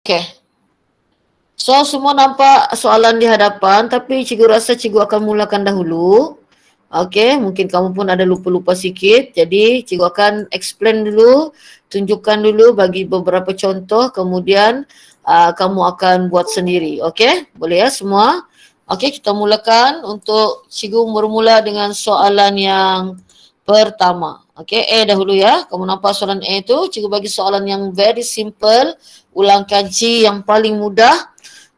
Okay. So, semua nampak soalan di hadapan, tapi cikgu rasa cikgu akan mulakan dahulu. Okay, mungkin kamu pun ada lupa-lupa sikit. Jadi, cikgu akan explain dulu, tunjukkan dulu, bagi beberapa contoh, kemudian kamu akan buat sendiri. Okay, boleh ya semua? Okay, kita mulakan untuk cikgu bermula dengan soalan yang pertama. Okay, A dahulu ya. Kamu nampak soalan A itu, cikgu bagi soalan yang very simple, ulang kaji yang paling mudah.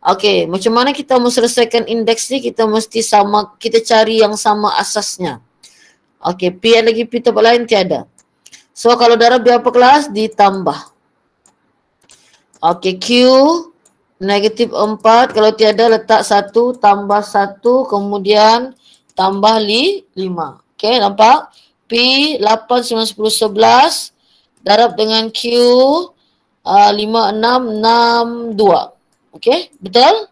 Okey, macam mana kita selesaikan indeks ni? Kita mesti sama, kita cari yang sama asasnya. Okey, P lagi P tempat lain tiada. So, kalau darab berapa kelas? Ditambah. Okey, Q negatif 4. Kalau tiada, letak 1, tambah 1, kemudian tambah 5. Okey, nampak? P 8, 9, 10, 11. Darab dengan Q 5, 6, 6, 2. Okey, betul?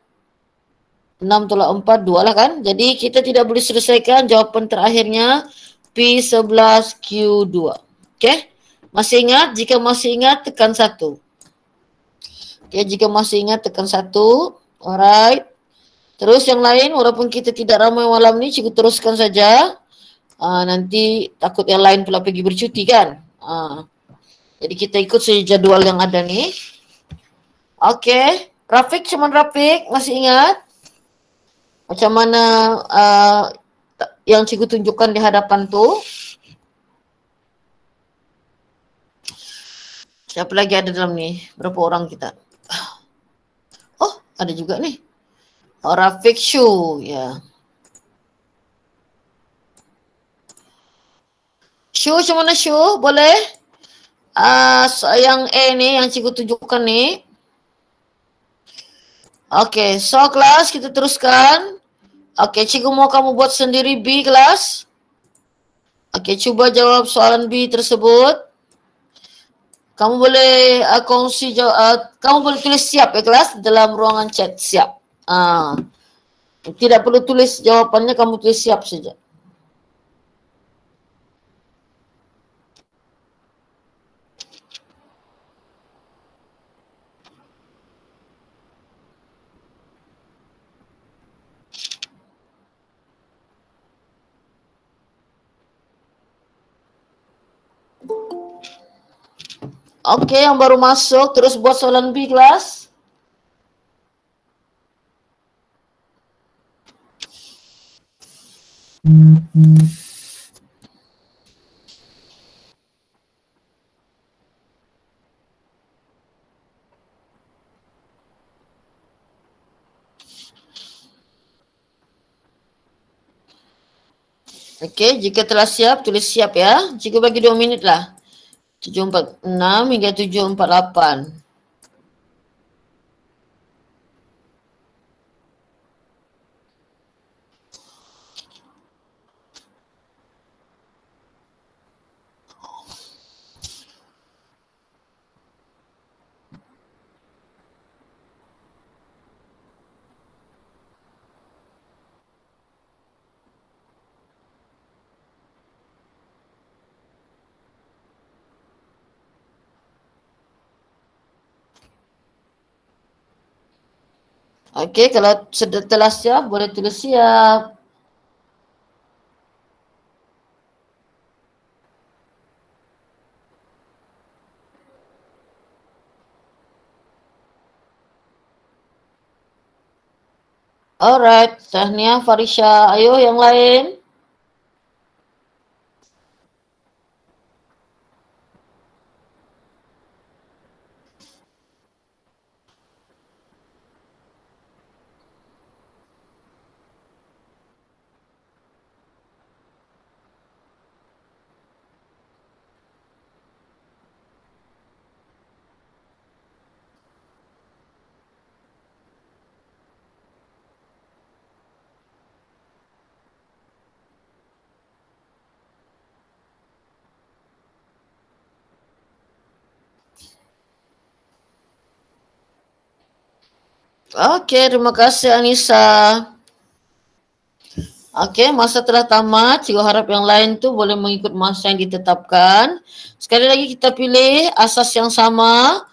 6 tolak 4, 2 lah kan? Jadi kita tidak boleh selesaikan jawapan terakhirnya P11, Q2. Okey? Masih ingat? Jika masih ingat, tekan 1. Okey, jika masih ingat, tekan 1. Alright. Terus yang lain, walaupun kita tidak ramai malam ni, cikgu teruskan saja. Nanti takut yang lain pula pergi bercuti kan? Jadi kita ikut saja jadual yang ada ni. Okey. Rafiq, cuman Rafiq, masih ingat? Macam mana yang cikgu tunjukkan di hadapan tu? Siapa lagi ada dalam ni? Berapa orang kita? Oh, ada juga ni. Oh, Rafiq Shu, ya. Shu, macam mana Shu? Boleh? Yang A ni, yang cikgu tunjukkan ni. Okey, so kelas kita teruskan. Okey, cikgu mau kamu buat sendiri B kelas. Okey, cuba jawab soalan B tersebut. Kamu boleh kongsi kamu boleh tulis siap ya kelas dalam ruangan chat, siap. Tidak perlu tulis jawapannya, kamu tulis siap saja. Okey, yang baru masuk terus buat soalan B kelas. Okey, jika telah siap, tulis siap ya. Cikgu bagi 2 minit lah. 7.46 hingga 7.48. Okey, kalau telah siap, boleh tulis siap. Alright, Tahniah, Farisha. Ayo yang lain. Okey, terima kasih Anissa. Okey, masa telah tamat. Cikgu harap yang lain tu boleh mengikut masa yang ditetapkan. Sekali lagi kita pilih asas yang sama.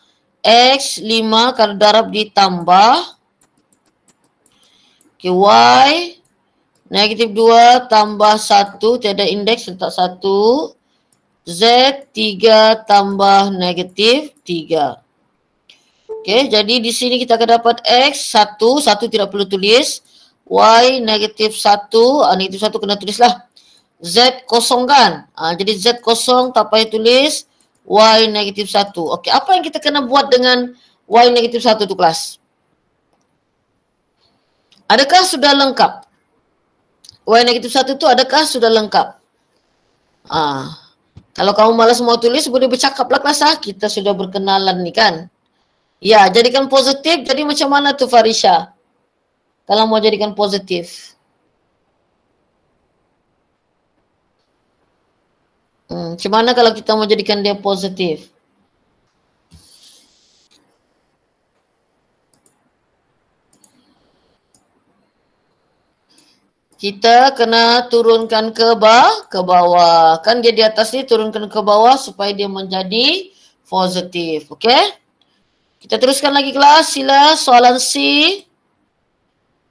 X 5 kalau darab ditambah. Okay, Y negatif 2 tambah 1, tiada indeks letak 1. Z 3 tambah negatif 3. Okay, jadi di sini kita akan dapat X 1 tidak perlu tulis. Y negatif 1, negatif 1 kena tulislah. Z kosong kan? Jadi Z kosong tak payah tulis. Y negatif 1. Okey, apa yang kita kena buat dengan Y negatif 1 tu kelas? Adakah sudah lengkap? Y negatif 1 tu adakah sudah lengkap? Kalau kamu malas mau tulis, boleh bercakaplah kelas. Kita sudah berkenalan ni kan? Ya, jadikan positif. Jadi macam mana tu Farisha? Kalau mau jadikan positif. Macam mana kalau kita mau jadikan dia positif? Kita kena turunkan ke bawah. Kan dia di atas ni, turunkan ke bawah supaya dia menjadi positif. Okey? Kita teruskan lagi kelas. Sila soalan C.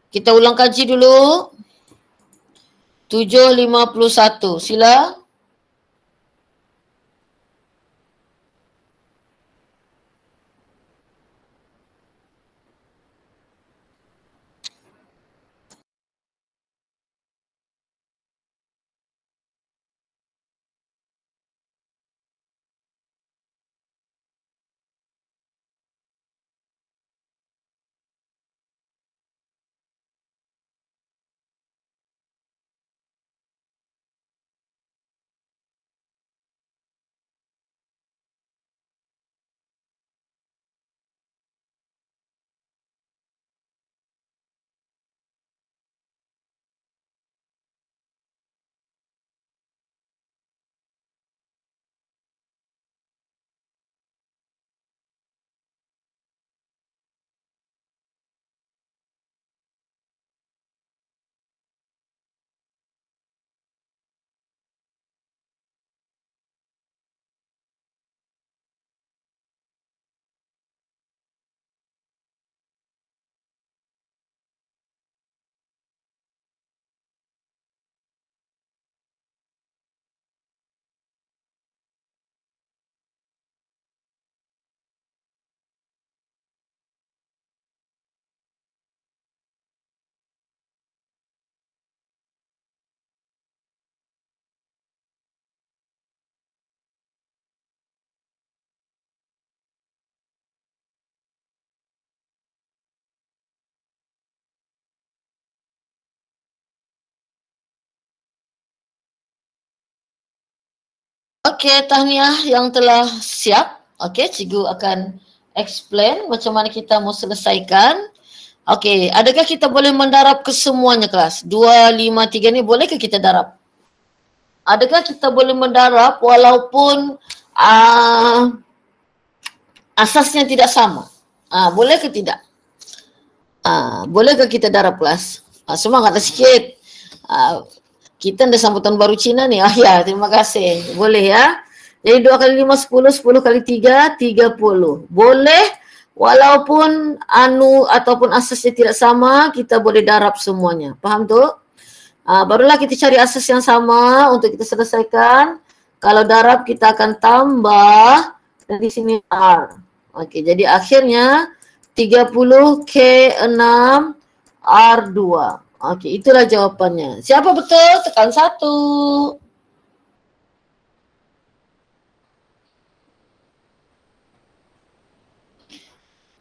Kita ulang kaji dulu. 751. Sila. Okey, tahniah yang telah siap. Okey, cikgu akan explain macam mana kita mau selesaikan. Okey, adakah kita boleh mendarab kesemuanya kelas? 2, 5, 3 ni bolehkah kita darab? Adakah kita boleh mendarab walaupun asasnya tidak sama? Boleh ke tidak? Bolehkah kita darab kelas? Semangatlah sikit. Kita ada sambutan baru Cina ni. Ya, terima kasih. Boleh ya. Jadi 2 kali 5, 10. 10 kali 3, 30. Boleh walaupun ataupun asasnya tidak sama, kita boleh darab semuanya. Faham tu? Barulah kita cari asas yang sama untuk kita selesaikan. Kalau darab kita akan tambah dan di sini R. Okey, jadi akhirnya 30K6 R2. Okey, itulah jawapannya. Siapa betul? Tekan 1.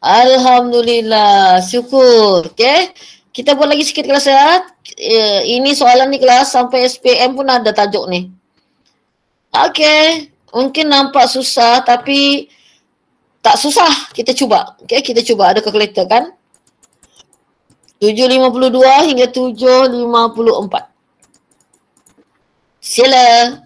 Alhamdulillah, syukur. Okey. Kita buat lagi sikit kelas ya. Ini soalan ni kelas sampai SPM pun ada tajuk ni. Okey. Mungkin nampak susah tapi tak susah. Kita cuba. Okey, kita cuba. Ada kalkulator kan? 7.52 hingga 7.54. Sila.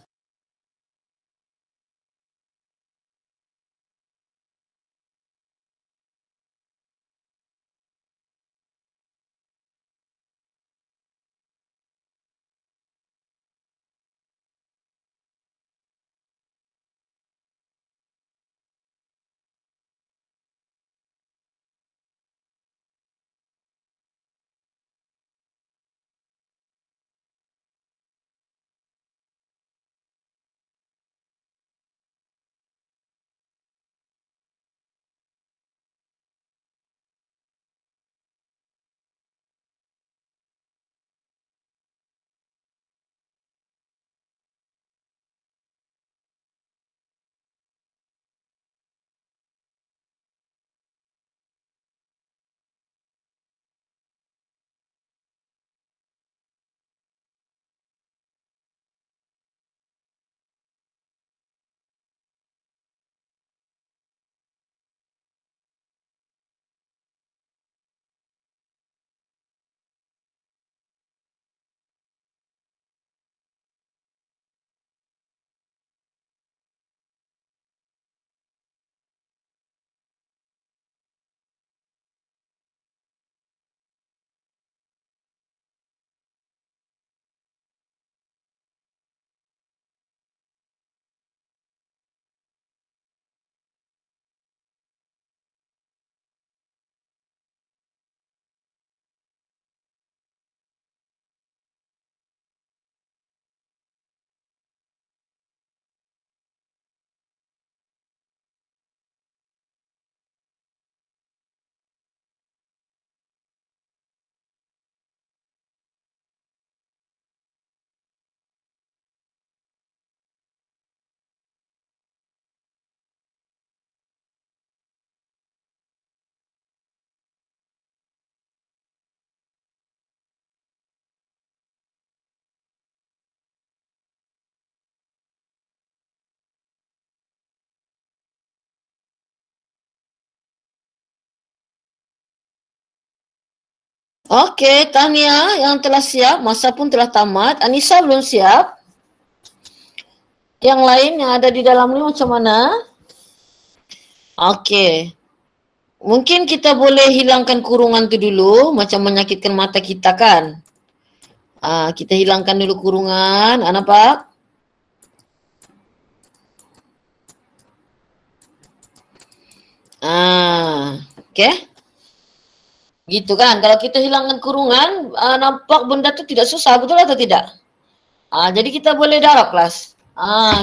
Okey, tahniah yang telah siap. Masa pun telah tamat. Anissa belum siap. Yang lain yang ada di dalam ni macam mana? Okey. Mungkin kita boleh hilangkan kurungan tu dulu. Macam menyakitkan mata kita kan. Kita hilangkan dulu kurungan. Nampak? Okey. Gitu kan. Kalau kita hilangkan kurungan, nampak benda tu tidak susah. Betul atau tidak? Jadi kita boleh darab kelas.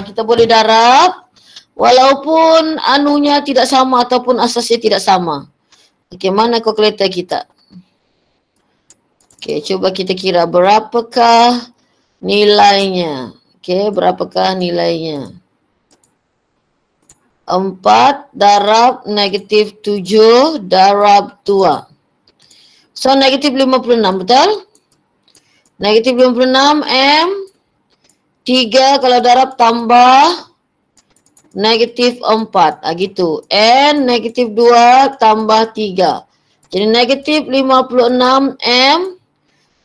Kita boleh darab. Walaupun anunya tidak sama ataupun asasnya tidak sama. Okey, mana kalkulator kita? Okey, coba kita kira berapakah nilainya. Okey, berapakah nilainya? 4 darab negatif 7 darab 2. So, negatif 56, betul? Negatif 56 M. 3 kalau darab tambah negatif 4. Gitu. N negatif 2 tambah 3. Jadi negatif 56 M.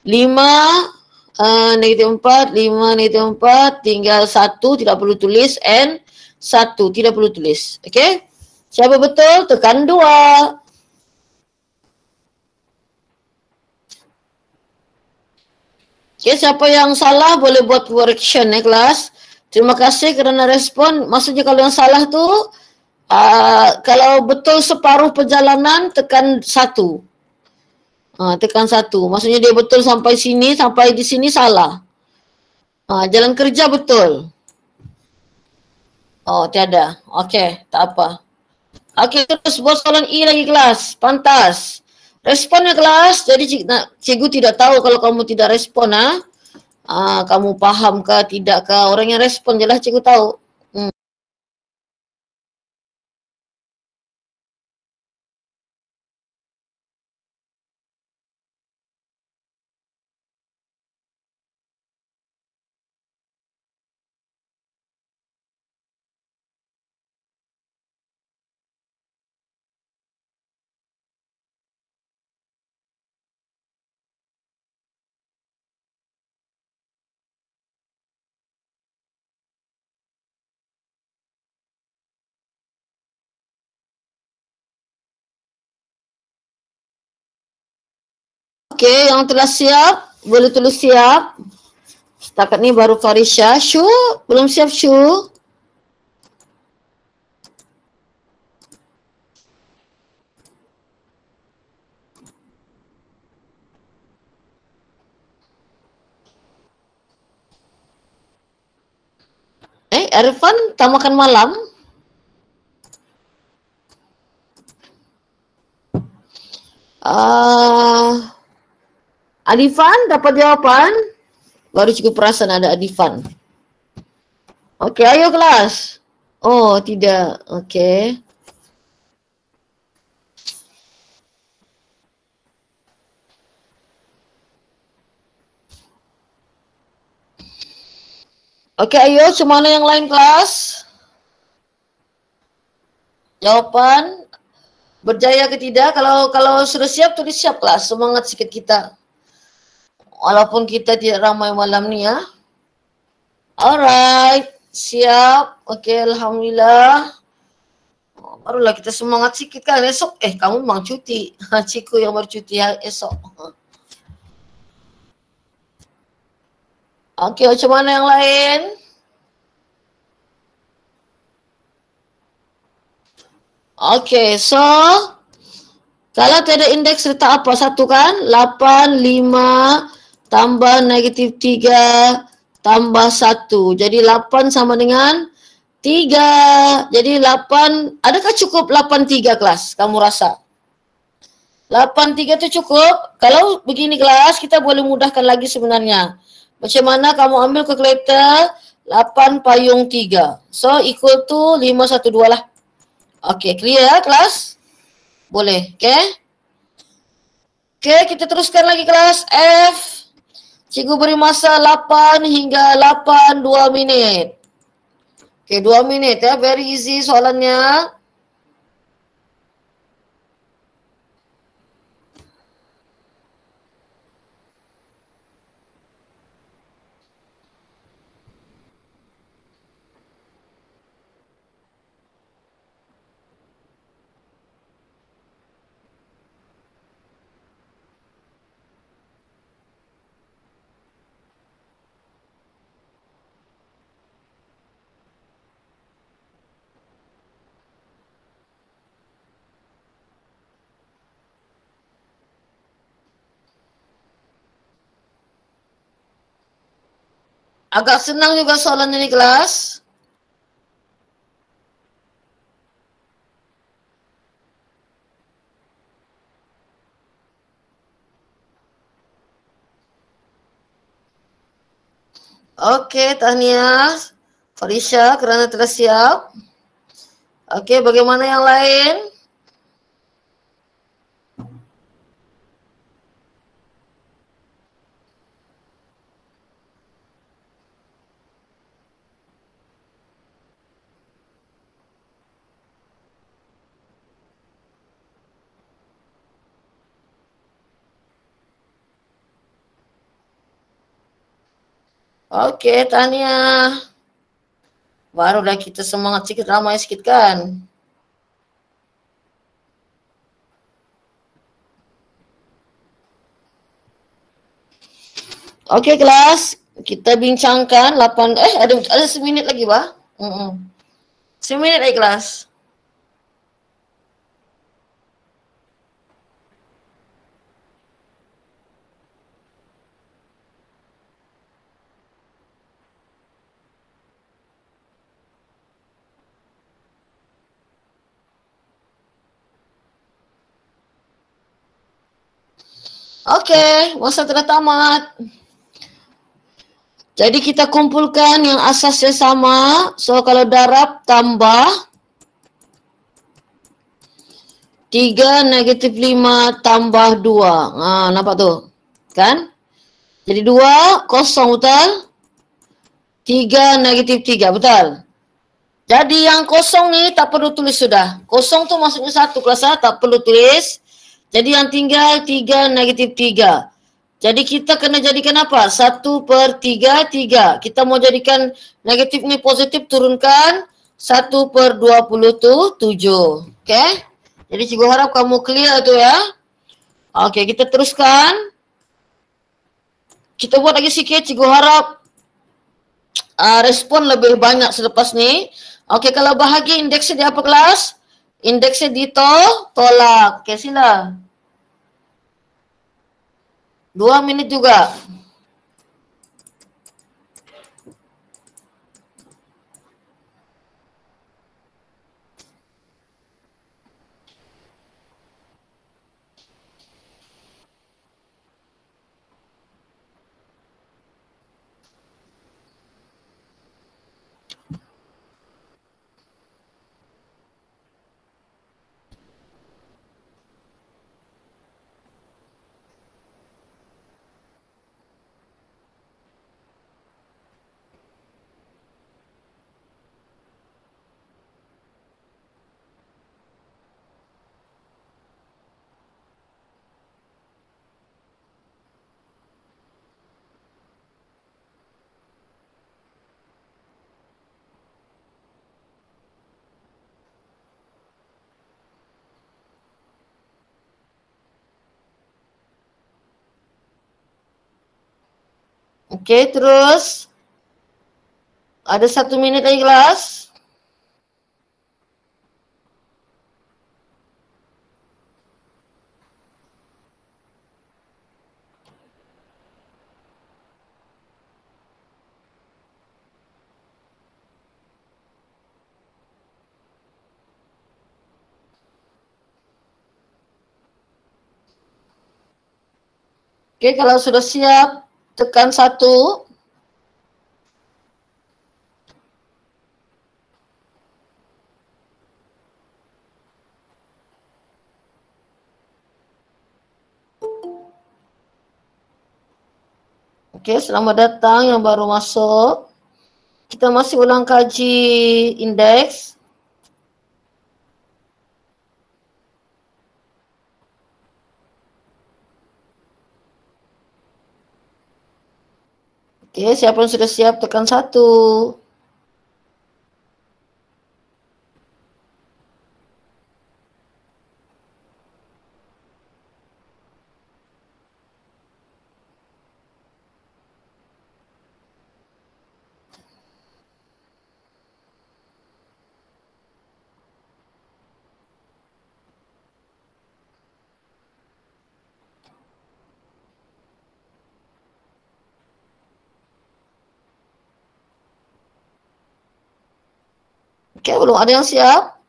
5 negatif 4. 5 negatif 4. Tinggal 1. Tidak perlu tulis. N 1. Tidak perlu tulis. Okey? Siapa betul? Tekan 2. Okay, siapa yang salah boleh buat correction kelas. Terima kasih kerana respon. Maksudnya kalau yang salah tu, kalau betul separuh perjalanan tekan 1. Tekan 1. Maksudnya dia betul sampai sini, sampai di sini salah. Jalan kerja betul. Oh, tiada. Okey, tak apa. Okey, terus buat soalan E lagi kelas. Pantas. Responnya kelas, jadi cikgu tidak tahu kalau kamu tidak respon. Kamu faham ke tidak ke? Orang yang respon je lah cikgu tahu. Okey, yang telah siap, boleh tulis siap. Setakat ni baru Farisha. Syu, belum siap Syu? Arifan, tak makan malam? Adifan dapat jawapan? Baru cikgu perasan ada Adifan. Okey, ayo kelas. Oh, tidak. Okey. Okey, ayo. Cuma mana yang lain kelas? Jawapan berjaya ke tidak? Kalau sudah siap, tulis siap kelas. Semangat sikit kita. Walaupun kita tidak ramai malam ni ya. Alright. Siap. Okey, alhamdulillah. Barulah kita semangat sikit kan esok. Kamu memang cuti. Cikgu yang baru cuti esok. Okey, macam mana yang lain? Okey, so kalau tiada indeks letak apa? 1 kan? 8, 5 tambah negatif 3 tambah 1. Jadi 8 sama dengan 3. Jadi 8, adakah cukup 83 kelas? Kamu rasa? 83 tu cukup? Kalau begini kelas, kita boleh mudahkan lagi sebenarnya. Macam mana kamu ambil kalkulator 8 payung 3. So equal to 512 lah. Okey, clear ya kelas? Boleh, okey? Okey, kita teruskan lagi kelas F. Cikgu beri masa 8 hingga 8, 2 minit. Okey, 2 minit ya, very easy soalannya. Agak senang juga soalan ini kelas. Oke, tahniah Farisha kerana telah siap. Oke, bagaimana yang lain? Oke, tahniah. Barulah kita semangat sikit, ramai sikit kan. Oke kelas, kita bincangkan 8 ada seminit lagi bah. Seminit lagi kelas. Oke, masa telah tamat. Jadi kita kumpulkan yang asasnya sama. So kalau darab tambah 3 negatif 5 tambah 2. Nampak tu? Kan? Jadi 2 kosong betul? 3 negatif 3 betul? Jadi yang kosong ni tak perlu tulis sudah. Kosong tu maksudnya 1 kelas A tak perlu tulis. Jadi yang tinggal 3 negatif 3. Jadi kita kena jadikan apa? 1/3, 3. Kita mau jadikan negatif ni positif, turunkan 1/27. Okay? Jadi cikgu harap kamu clear tu ya. Okay, kita teruskan. Kita buat lagi sikit, cikgu harap respon lebih banyak selepas ni. Okay, kalau bahagi indeksnya di apa kelas? Indeksnya ditolak. Okay, sila. 2 minit juga. Okey, terus. Ada 1 minit lagi kelas. Okey, kalau sudah siap, tekan 1. Okey, selamat datang yang baru masuk. Kita masih ulang kaji indeks. Okey, siapa yang sudah siap tekan 1. Okey, belum ada yang siap?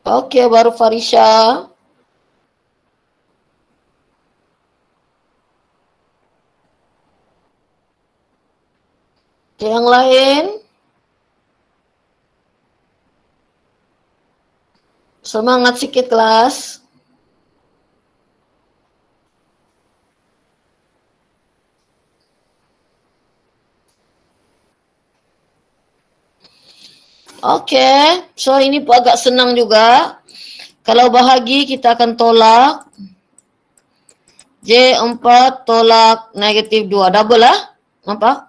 Okey, baru Farisha. Yang lain? Semangat sikit kelas. Okey, so ini pun agak senang juga. Kalau bahagi kita akan tolak. J4 tolak negatif 2. Double lah. Nampak?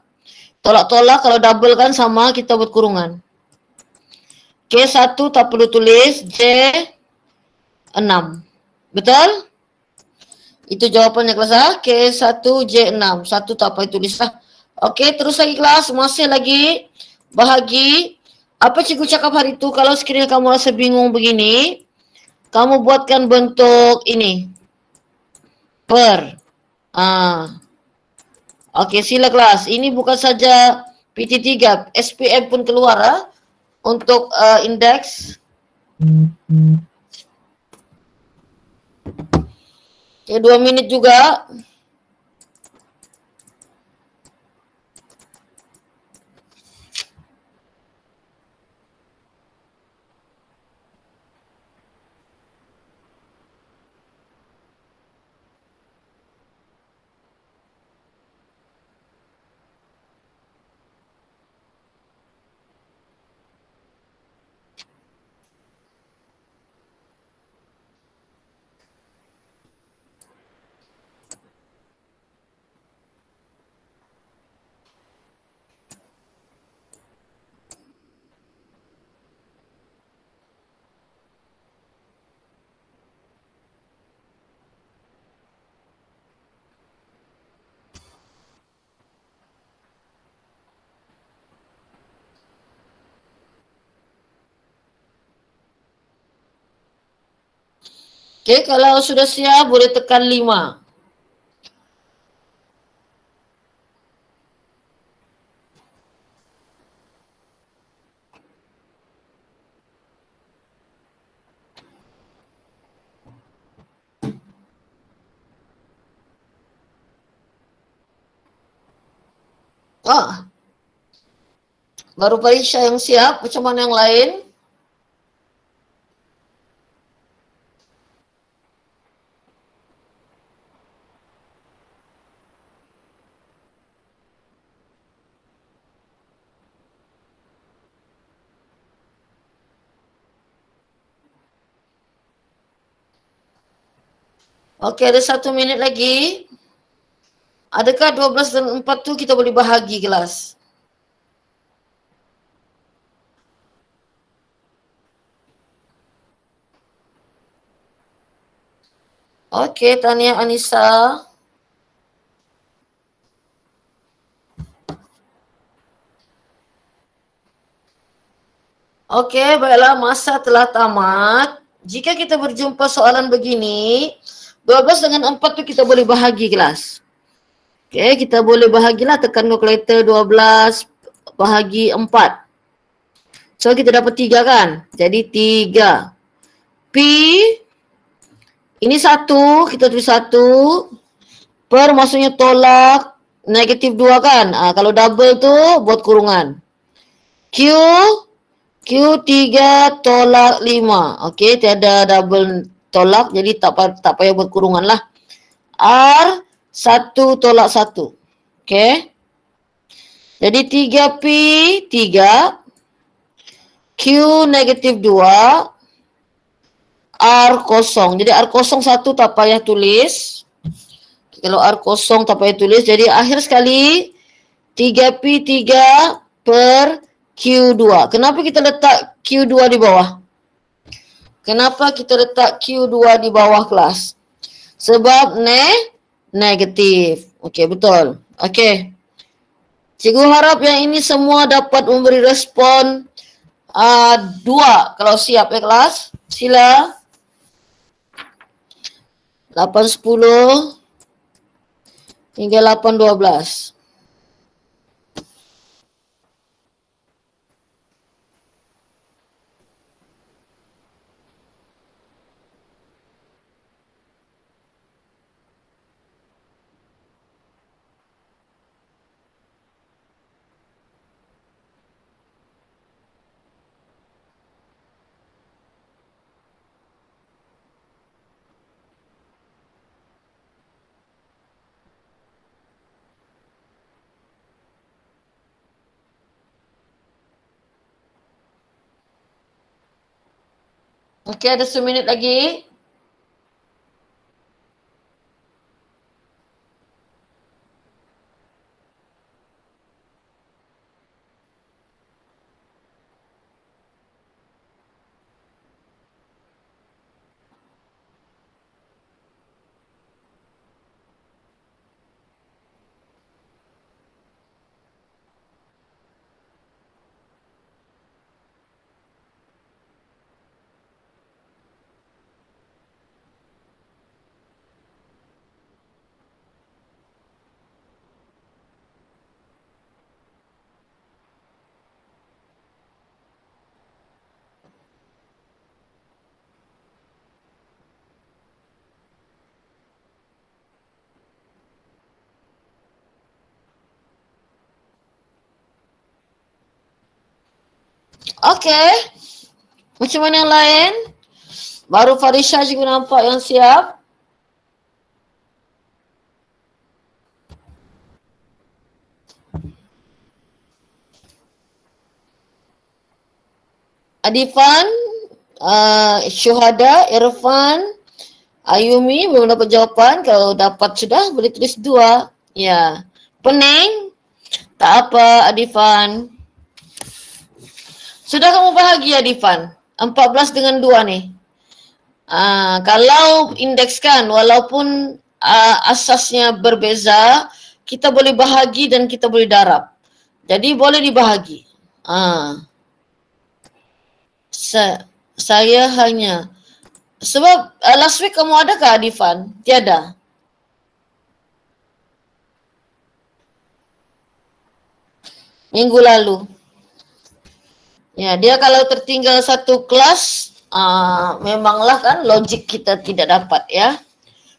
Tolak-tolak kalau double kan sama kita buat kurungan. K1 tak perlu tulis. J6. Betul? Itu jawapannya kelas A. K1 J6. Satu tak payah tulis lah. Okey, terus lagi kelas. Masih lagi bahagi. Apa cikgu cakap hari itu? Kalau sekiranya kamu rasa bingung begini, kamu buatkan bentuk ini. Per. Okey, sila kelas. Ini bukan saja PT3. SPM pun keluar untuk indeks. Okey, 2 minit juga. Okey, kalau sudah siap boleh tekan 5. Baru Farisha yang siap, macam mana yang lain? Okey, ada 1 minit lagi. Adakah 12 dan 4 tu kita boleh bahagi kelas? Okey, tahniah Anissa. Okey, baiklah, masa telah tamat. Jika kita berjumpa soalan begini, 12 dengan 4 tu kita boleh bahagi kelas. Okey, kita boleh bahagilah, tekan kalkulator 12 bahagi 4. So kita dapat 3 kan? Jadi 3. P, ini 1, kita tulis 1. Per maksudnya tolak negatif 2 kan? Kalau double tu buat kurungan. Q3 tolak 5. Okey, tiada double tolak, jadi tak payah buat kurungan lah. R1 tolak 1. Okey. Jadi 3P 3. Q negatif 2. R kosong. Jadi R kosong 1 tak payah tulis. Kalau R kosong tak payah tulis. Jadi akhir sekali 3P 3 per Q2. Kenapa kita letak Q2 di bawah? Kenapa kita letak Q2 di bawah kelas? Sebab negatif. Okey, betul. Okey. Cikgu harap yang ini semua dapat memberi respon 2 kalau siap ya kelas. Sila. 8.10 hingga 8.12. Okey, ada 1 minit lagi. Okey. Macam mana yang lain? Baru Farisha juga nampak yang siap. Adifan, Syuhada, Irfan, Ayumi belum dapat jawapan. Kalau dapat sudah boleh tulis 2. Ya. Pening? Tak apa Adifan. Sudah kamu bahagia Adifan? 14 dengan 2 ni. Kalau indekskan walaupun asasnya berbeza, kita boleh bahagi dan kita boleh darab. Jadi boleh dibahagi. Saya hanya sebab last week kamu ada ke Adifan? Tiada. Minggu lalu. Ya, dia kalau tertinggal satu kelas, memanglah kan logik kita tidak dapat ya.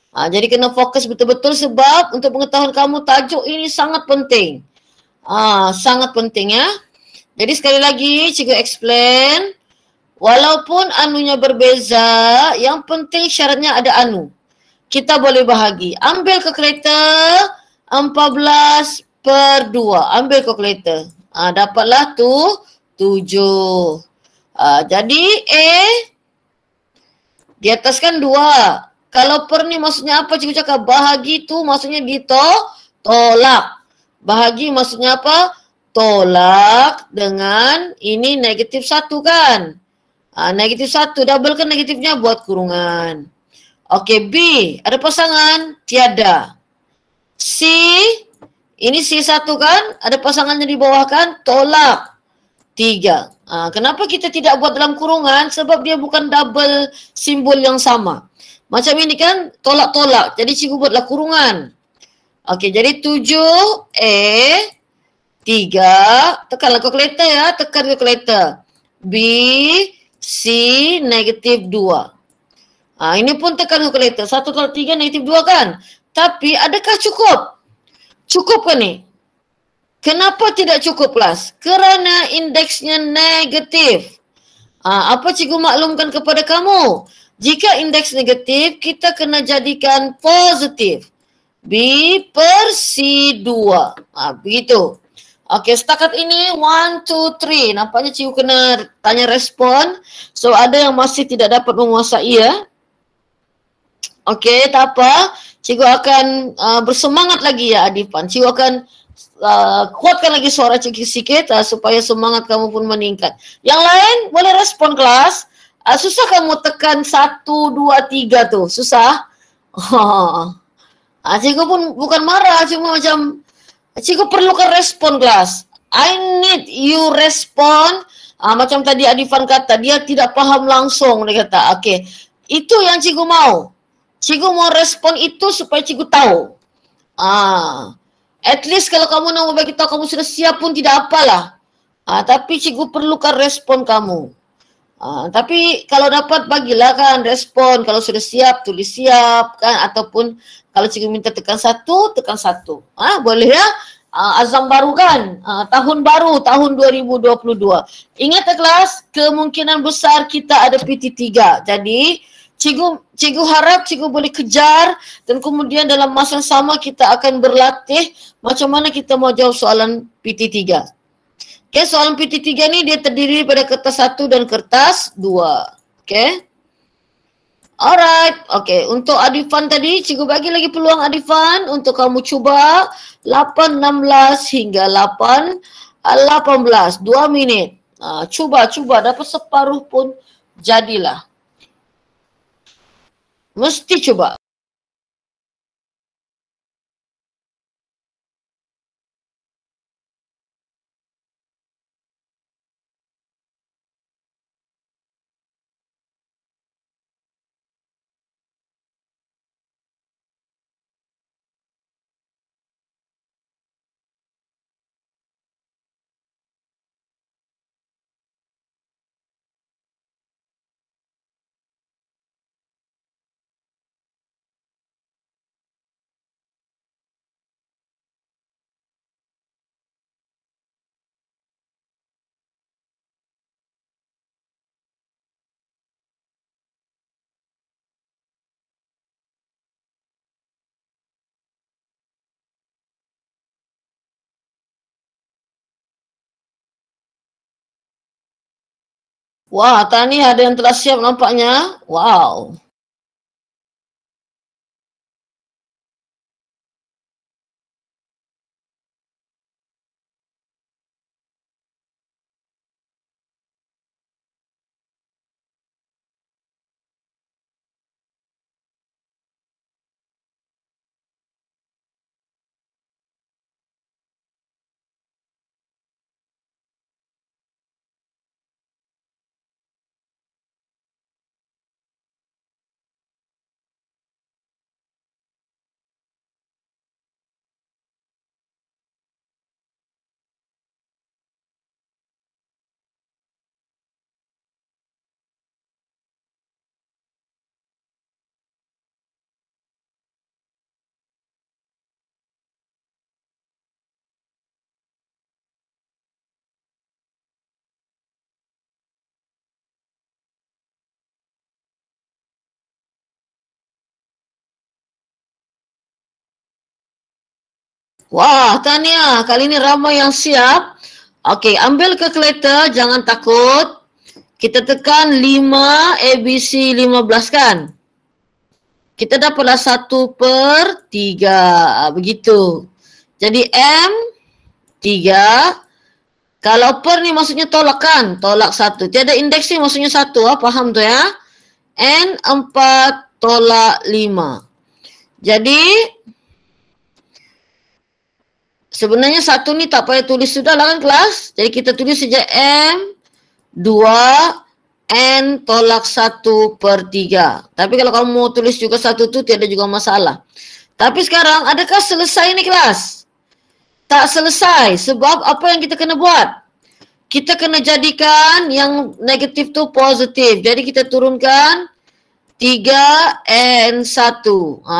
Jadi kena fokus betul-betul sebab untuk pengetahuan kamu tajuk ini sangat penting. Sangat penting ya. Jadi sekali lagi cikgu explain, walaupun anunya berbeza, yang penting syaratnya ada anu. Kita boleh bahagi. Ambil kalkulator 14/2. Ambil kalkulator. Dapatlah tu 7. Jadi A di atas kan 2. Kalau per ni maksudnya apa cikgu cakap? Bahagi tu maksudnya ditolak. Bahagi maksudnya apa? Tolak dengan ini negatif 1 kan? Negatif 1. Double kan negatifnya buat kurungan. Okey, B. Ada pasangan? Tiada. C. Ini C1 kan? Ada pasangannya di bawah kan? Tolak. 3. Kenapa kita tidak buat dalam kurungan? Sebab dia bukan double simbol yang sama. Macam ini kan tolak-tolak. Jadi cikgu buatlah kurungan. Okey, jadi 7 3. Tekanlah kalkulator ya. Tekan kalkulator. B, C, negatif 2. Ini pun tekan kalkulator. 1 tolak 3 negatif 2 kan? Tapi adakah cukup? Cukup ke ni? Kenapa tidak cukup plus? Kerana indeksnya negatif. Apa cikgu maklumkan kepada kamu? Jika indeks negatif, kita kena jadikan positif. B per C2. Begitu. Okey, setakat ini 1, 2, 3. Nampaknya cikgu kena tanya respon. So, ada yang masih tidak dapat menguasai ya. Okey, tak apa. Cikgu akan bersemangat lagi ya Adifan. Cikgu akan kuatkan lagi suara cikgu sikit supaya semangat kamu pun meningkat. Yang lain boleh respon kelas. Susah kamu tekan 1, 2, 3 tu. Susah. Cikgu pun bukan marah. Cuma macam cikgu perlukan respon kelas. I need you respon. Macam tadi Adifan kata, dia tidak faham langsung. Dia kata, okey. Itu yang cikgu mau. Cikgu mau respon itu supaya cikgu tahu. At least kalau kamu nak bagi tahu kamu sudah siap pun tidak apalah. Tapi cikgu perlukan respon kamu. Tapi kalau dapat bagilah kan respon. Kalau sudah siap, tulis siap kan. Ataupun kalau cikgu minta tekan 1, tekan 1. Boleh ya? Azam baru kan? Tahun baru, tahun 2022. Ingat ya kelas, kemungkinan besar kita ada PT3. Jadi, cikgu harap cikgu boleh kejar dan kemudian dalam masa yang sama kita akan berlatih macam mana kita mau jawab soalan PT3. Okay, soalan PT3 ni dia terdiri pada kertas 1 dan kertas 2. Okay. Alright, okay. Untuk Adifan tadi, cikgu bagi lagi peluang Adifan untuk kamu cuba 8.16 hingga 8.18, 2 minit. Cuba, dapat separuh pun jadilah. Mesti cuba. Wah, Tani ada yang telah siap nampaknya. Wow. Wah, Tania, kali ini ramai yang siap. Okey, ambil kalkulator, jangan takut. Kita tekan 5 ABC 15 kan? Kita dapatlah 1/3. Begitu. Jadi M 3. Kalau per ni maksudnya tolak kan? Tolak 1. Tiada indeks ni maksudnya 1. Faham tu ya? N 4 tolak 5. Jadi sebenarnya 1 ni tak payah tulis sudah lah kan kelas? Jadi kita tulis saja M 2 N tolak 1/3. Tapi kalau kamu mau tulis juga 1 tu tiada juga masalah. Tapi sekarang adakah selesai ni kelas? Tak selesai. Sebab apa yang kita kena buat? Kita kena jadikan yang negatif tu positif. Jadi kita turunkan 3N1.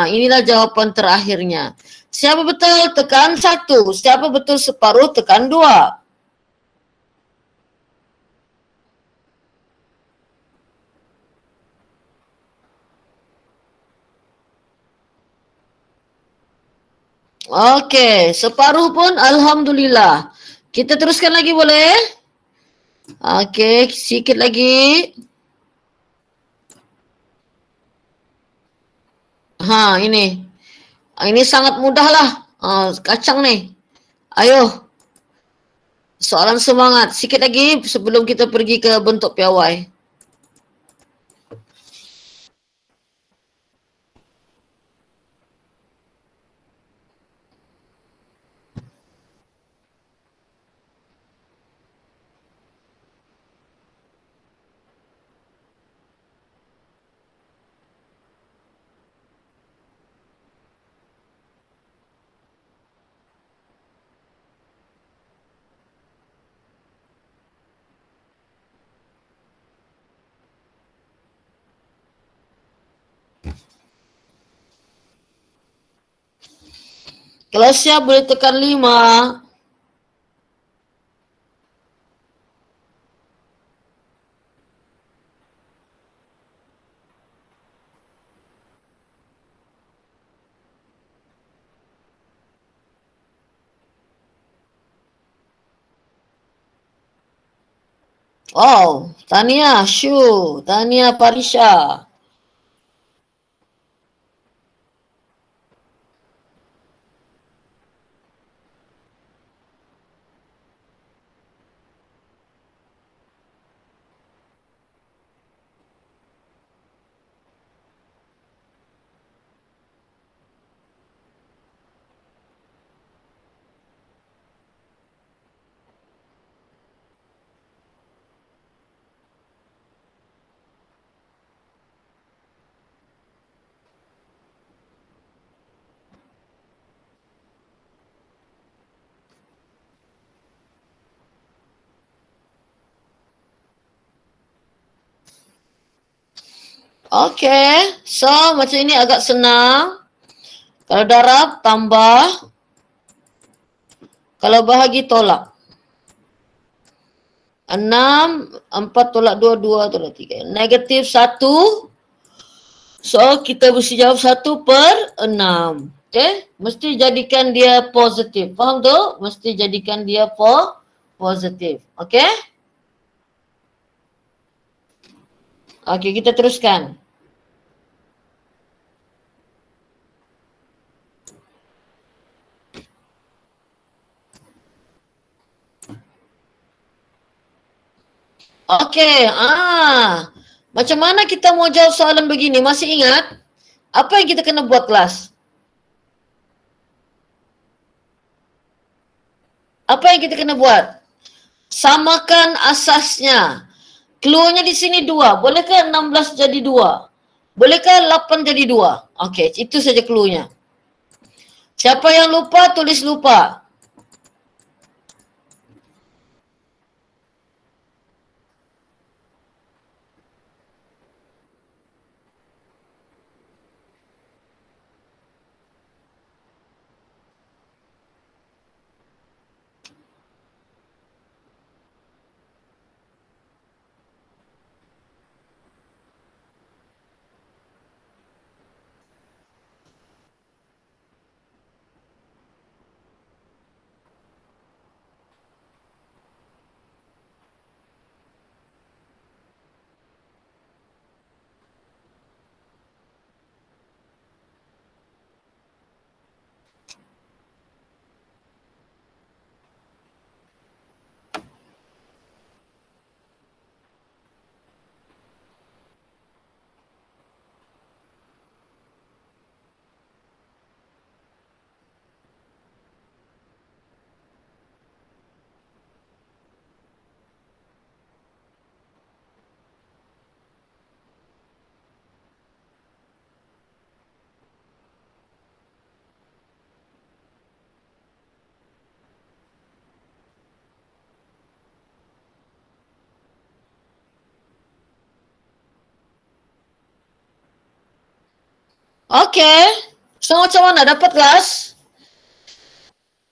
Inilah jawapan terakhirnya. Siapa betul? Tekan 1. Siapa betul separuh? Tekan 2. Okey, separuh pun alhamdulillah. Kita teruskan lagi boleh? Okey, sikit lagi. Ini. Ini sangat mudah lah. Kacang ni. Ayo. Soalan semangat. Sikit lagi sebelum kita pergi ke bentuk piawai. Kalau siap boleh tekan 5. Oh, Tania, Shu, Tania Parisha. Okey. So, macam ini agak senang. Kalau darab, tambah. Kalau bahagi, tolak. 6, 4 tolak 2, 2 tolak 3. Negatif 1. So, kita mesti jawab 1/6. Okey? Mesti jadikan dia positif. Faham tu? Mesti jadikan dia positif. Okey? Okey, kita teruskan. Okey, macam mana kita mau jawab soalan begini? Masih ingat? Apa yang kita kena buat kelas? Apa yang kita kena buat? Samakan asasnya. Clue-nya di sini 2. Bolehkah 16 jadi 2? Bolehkah 8 jadi 2? Okey, itu saja clue-nya. Siapa yang lupa, tulis lupa. Okey. So, macam mana? Dapat kelas?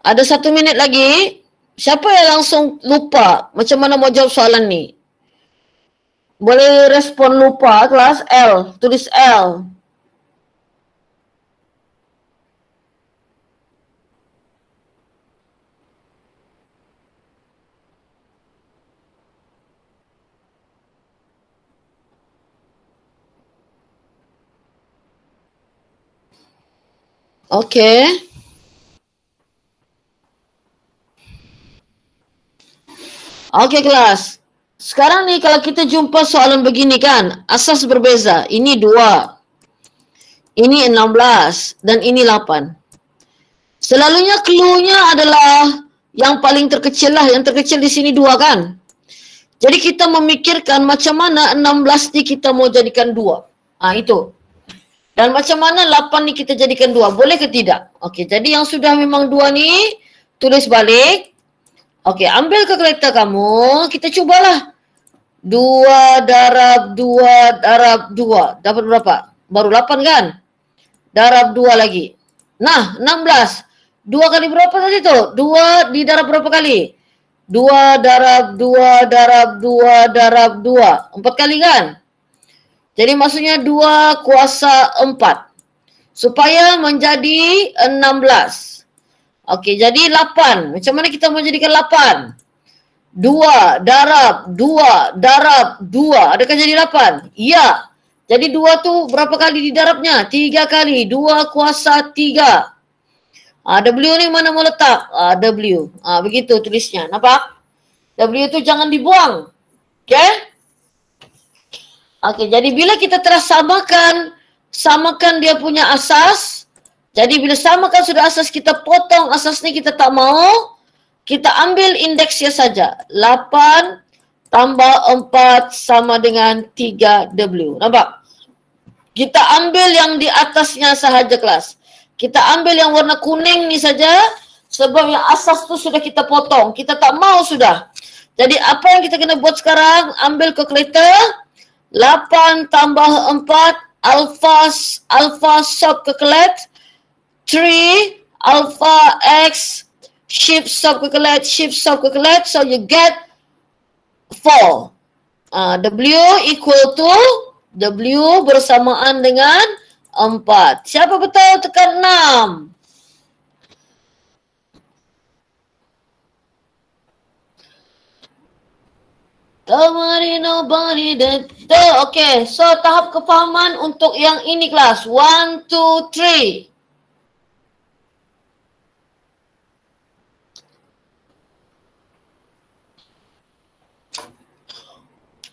Ada 1 minit lagi. Siapa yang langsung lupa macam mana mau jawab soalan ni? Boleh respon lupa kelas L. Tulis L. Okey. Okey kelas. Sekarang ni kalau kita jumpa soalan begini kan, asas berbeza. Ini 2. Ini 16 dan ini 8. Selalunya clue-nya adalah yang paling terkecil lah. Yang terkecil di sini 2 kan. Jadi kita memikirkan macam mana 16 ni kita mau jadikan 2. Itu. Dan macam mana 8 ni kita jadikan 2. Boleh ke tidak? Okey, jadi yang sudah memang 2 ni, tulis balik. Okey, ambil kalkulator kamu. Kita cubalah. 2 darab 2 darab 2. Dapat berapa? Baru 8 kan? Darab 2 lagi. Nah, 16. 2 kali berapa tadi tu? 2 didarab berapa kali? 2 darab 2 darab 2 darab 2. 4 kali kan? Jadi maksudnya 2 kuasa 4. Supaya menjadi 16. Okey, jadi 8. Macam mana kita mau jadikan 8? 2 darab 2 darab 2. Adakah jadi 8? Ya. Jadi 2 tu berapa kali didarabnya? 3 kali. 2 kuasa 3. W ni mana mau letak? W. Begitu tulisnya. Nampak? W tu jangan dibuang. Okey? Okey, jadi bila kita telah samakan dia punya asas. Jadi bila samakan sudah asas, kita potong asas ni kita tak mau. Kita ambil indeksnya saja. 8 tambah 4 sama dengan 3W. Nampak? Kita ambil yang di atasnya sahaja kelas. Kita ambil yang warna kuning ni saja. Sebab yang asas tu sudah kita potong. Kita tak mau sudah. Jadi apa yang kita kena buat sekarang? Ambil kalkulator. 8 tambah 4 alpha subcalculate 3 alpha x shift subcalculate, so you get 4. W equal to W bersamaan dengan 4. Siapa betul tekan 6? Nobody that. Okay, so tahap kefahaman untuk yang ini kelas 1, 2, 3.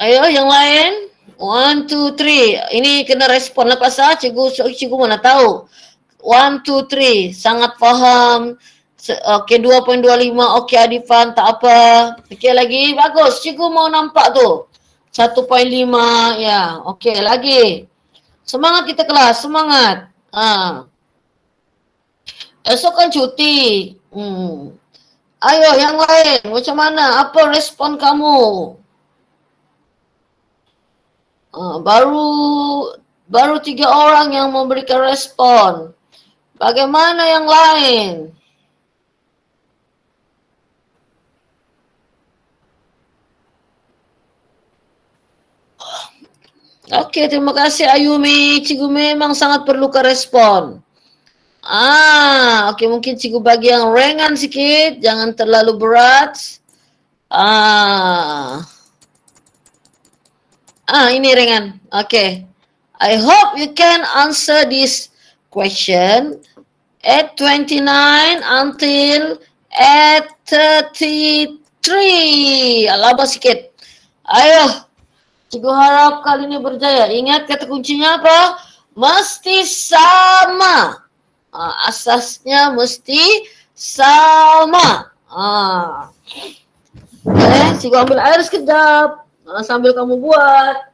Ayo yang lain. 1, 2, 3. Ini kena respon lah pasal cikgu mana tahu. 1, 2, 3. Sangat faham. Okey, 2.25. Okey Adifan, tak apa. Okey lagi. Bagus. Cikgu mau nampak tu. 1.5. Ya. Okey lagi. Semangat kita kelas. Semangat. Esok kan cuti. Ayo yang lain. Macam mana? Apa respon kamu? Baru 3 orang yang memberikan respon. Bagaimana yang lain? Okey, terima kasih Ayumi. Cikgu memang sangat perlukan respon. Okey, mungkin cikgu bagi yang ringan sikit, jangan terlalu berat. Ini ringan. Okey. I hope you can answer this question at 29 until at 33. Lama sikit. Ayo. Cikgu harap kali ini berjaya. Ingat kata kuncinya apa? Mesti sama. Asasnya mesti sama. Cikgu ambil air sekejap. Sambil kamu buat.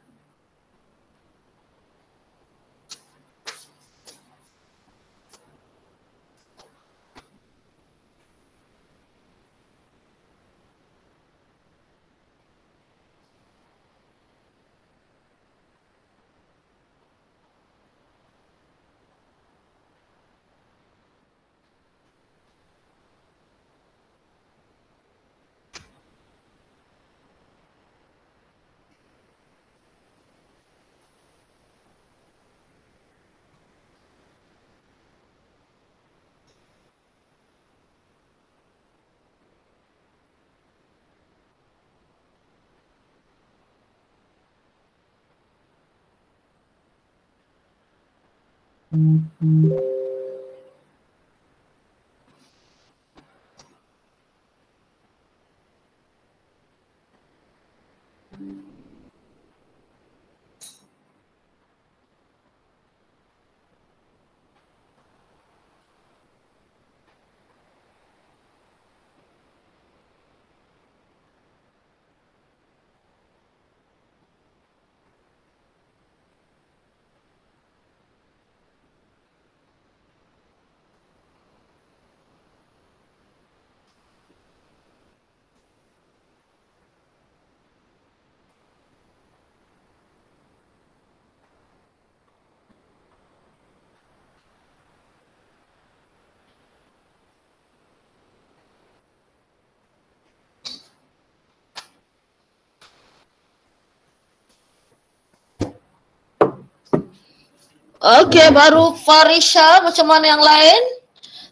Okey, baru Farisha. Macam mana yang lain?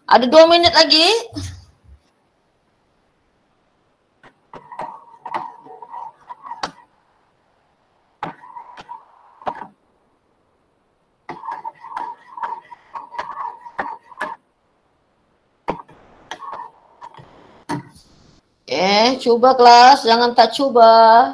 Ada 2 minit lagi. Cuba kelas. Jangan tak cuba.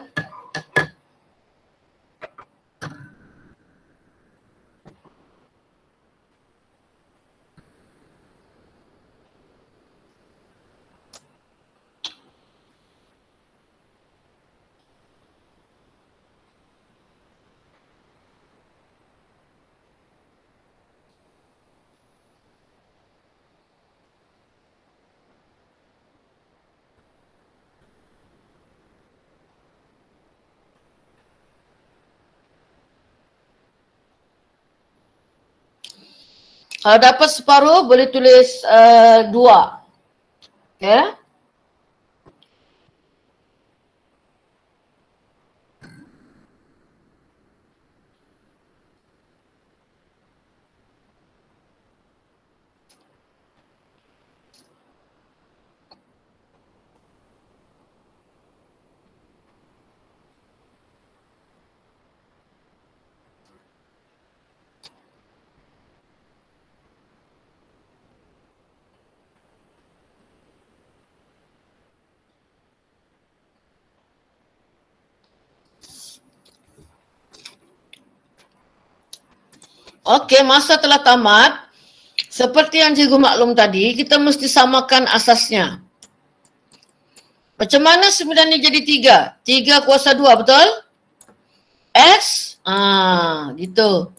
Kalau dapat separuh boleh tulis 2. Okay. Okey, masa telah tamat. Seperti yang cikgu maklum tadi, kita mesti samakan asasnya. Macam mana 9 ni jadi 3? 3 kuasa 2, betul? X, gitu.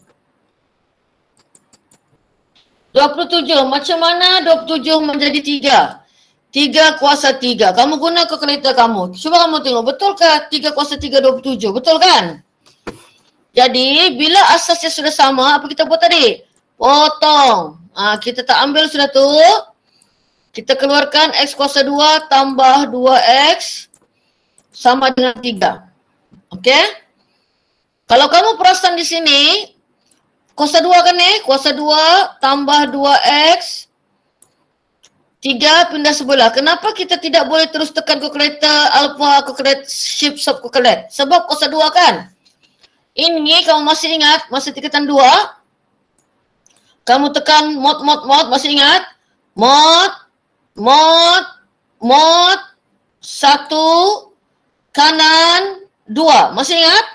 27, macam mana 27 menjadi 3? 3 kuasa 3. Kamu guna kalkulator kamu. Cuba kamu tengok, betulkah 3 kuasa 3 27? Betul kan? Jadi, bila asasnya sudah sama, apa kita buat tadi? Potong. Kita tak ambil sudah tu. Kita keluarkan X kuasa 2 tambah 2X sama dengan 3. Okey? Kalau kamu perasan di sini, kuasa 2 kan ni? Kuasa 2 tambah 2X 3 pindah sebelah. Kenapa kita tidak boleh terus tekan kalkulator alpha, kalkulator shift sub kalkulator? Sebab kuasa 2 kan? Ini kamu masih ingat masa tingkatan 2? Kamu tekan mod, masih ingat? Mod 1 kanan 2. Masih ingat?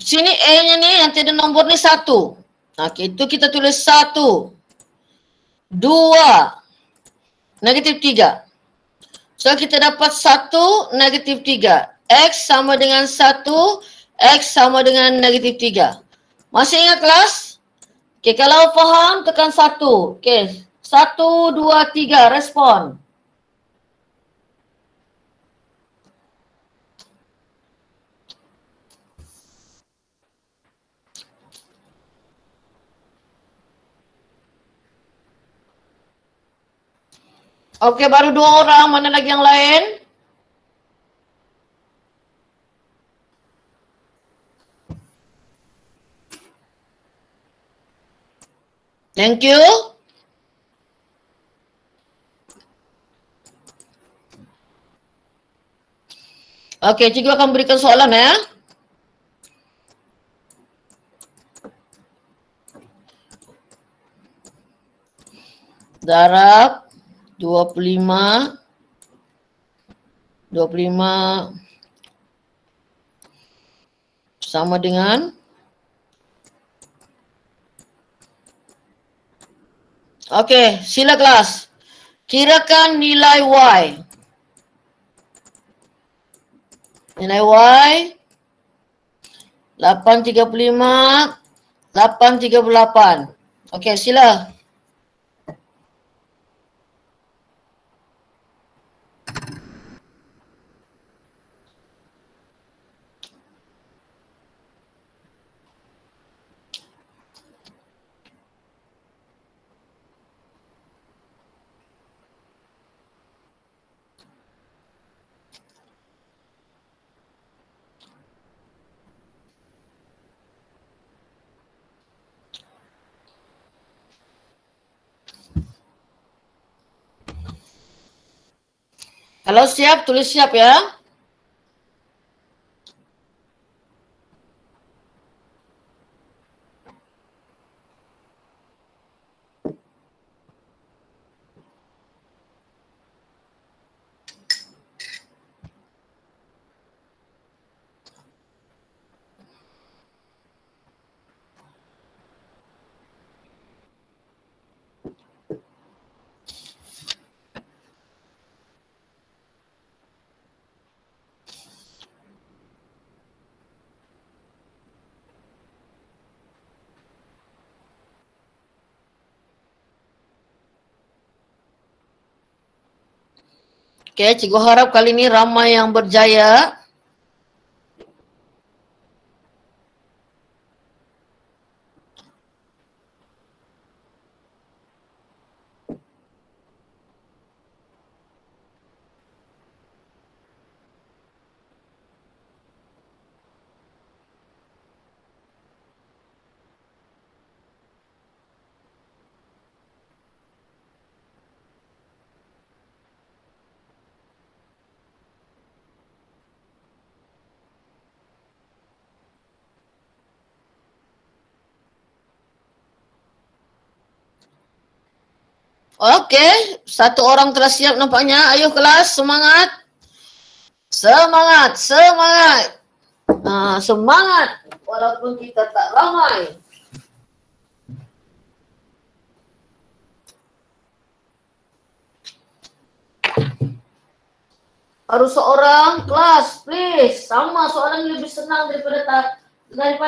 Sini A-nya ni yang tiada nombor ni 1. Okey, itu kita tulis 1, 2, negatif 3. So kita dapat 1, negatif 3. X sama dengan 1, X sama dengan negatif 3. Masih ingat kelas? Okey, kalau faham tekan 1. Okey, 1, 2, 3, respon. Okey, baru 2 orang. Mana lagi yang lain? Thank you. Okey, cikgu akan berikan soalan ya. Darab 25 sama dengan okey, sila kelas. Kirakan nilai Y. Nilai Y 835, 838. Okey, sila. Kalau siap, tulis siap ya. Okey, cikgu harap kali ini ramai yang berjaya. Okey, satu orang telah siap nampaknya. Ayo kelas, semangat. Semangat, semangat. Semangat walaupun kita tak ramai. Harus seorang kelas, please. Sama soalan lebih senang daripada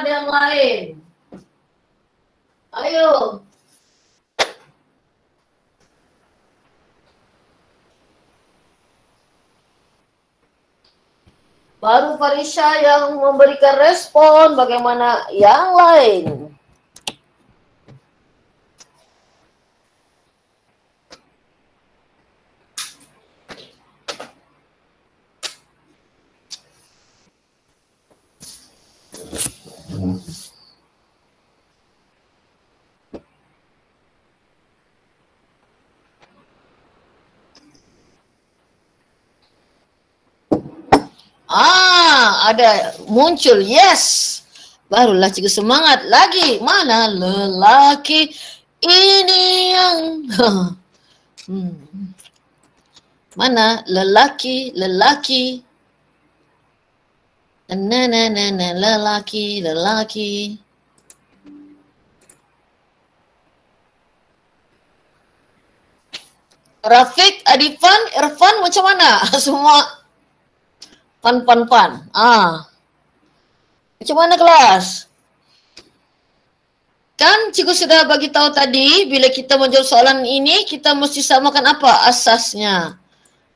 yang lain. Ayo. Baru Farisha yang memberikan respon, bagaimana yang lain? Ada muncul, yes. Barulah cikgu semangat lagi. Mana lelaki ini yang mana lelaki lelaki Rafiq, Adifan, Irfan macam mana? Semua pan. Macam mana kelas? Kan cikgu sudah bagi tahu tadi, bila kita menjawab soalan ini, kita mesti samakan apa asasnya.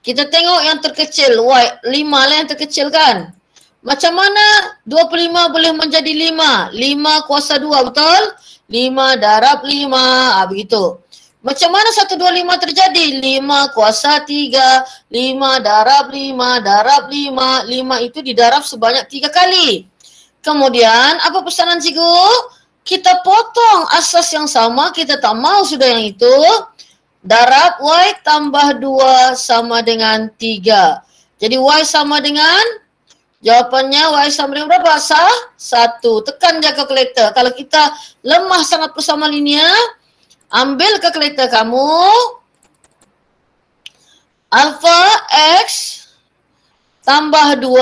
Kita tengok yang terkecil, Y, 5 lah yang terkecil kan? Macam mana 25 boleh menjadi 5? 5 kuasa 2, betul? 5 darab 5, begitu. Macam mana 125 terjadi? 5 kuasa 3, 5 darab 5, darab 5. 5 itu didarab sebanyak 3 kali. Kemudian, apa pesanan cikgu? Kita potong asas yang sama, kita tak mau sudah yang itu. Darab Y tambah 2 sama dengan 3. Jadi Y sama dengan, jawapannya Y sama dengan berapa? 1. Tekan je kalkulator. Kalau kita lemah sangat bersama linear, ambil kalkulator kamu. Alpha X tambah 2.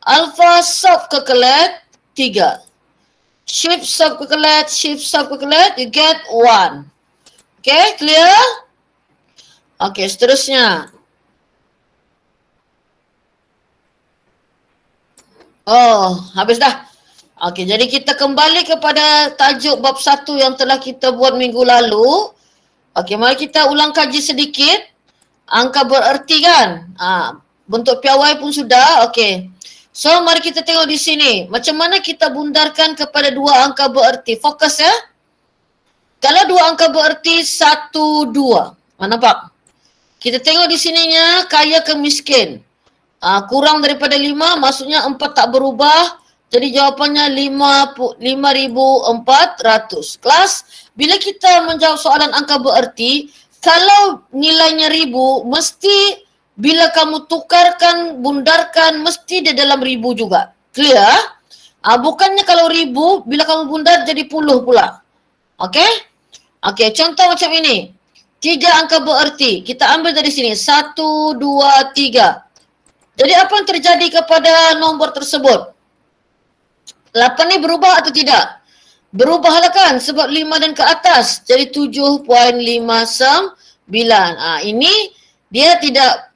Alpha sub kalkulat 3. Shift sub calculate, you get 1. Okay, clear? Okay, seterusnya. Oh, habis dah. Okay, jadi kita kembali kepada tajuk bab 1 yang telah kita buat minggu lalu. Okay, mari kita ulang kaji sedikit. Angka bererti kan? Bentuk piawai pun sudah. Okay. So, mari kita tengok di sini. Macam mana kita bundarkan kepada dua angka bererti. Fokus ya. Kalau dua angka bererti 1, 2. Nampak? Kita tengok di sininya kaya ke miskin. Kurang daripada 5, maksudnya 4 tak berubah. Jadi jawapannya 5,400. Kelas, bila kita menjawab soalan angka bererti, kalau nilainya 1000, mesti bila kamu tukarkan, bundarkan, mesti dia dalam 1000 juga. Clear? Bukannya kalau 1000, bila kamu bundar jadi 10 pula. Okay? Okay, contoh macam ini. 3 angka bererti. Kita ambil dari sini. 1, 2, 3. Jadi apa yang terjadi kepada nombor tersebut? 8 ni berubah atau tidak? Berubahlah kan? Sebab 5 dan ke atas. Jadi 7.59. Ini dia tidak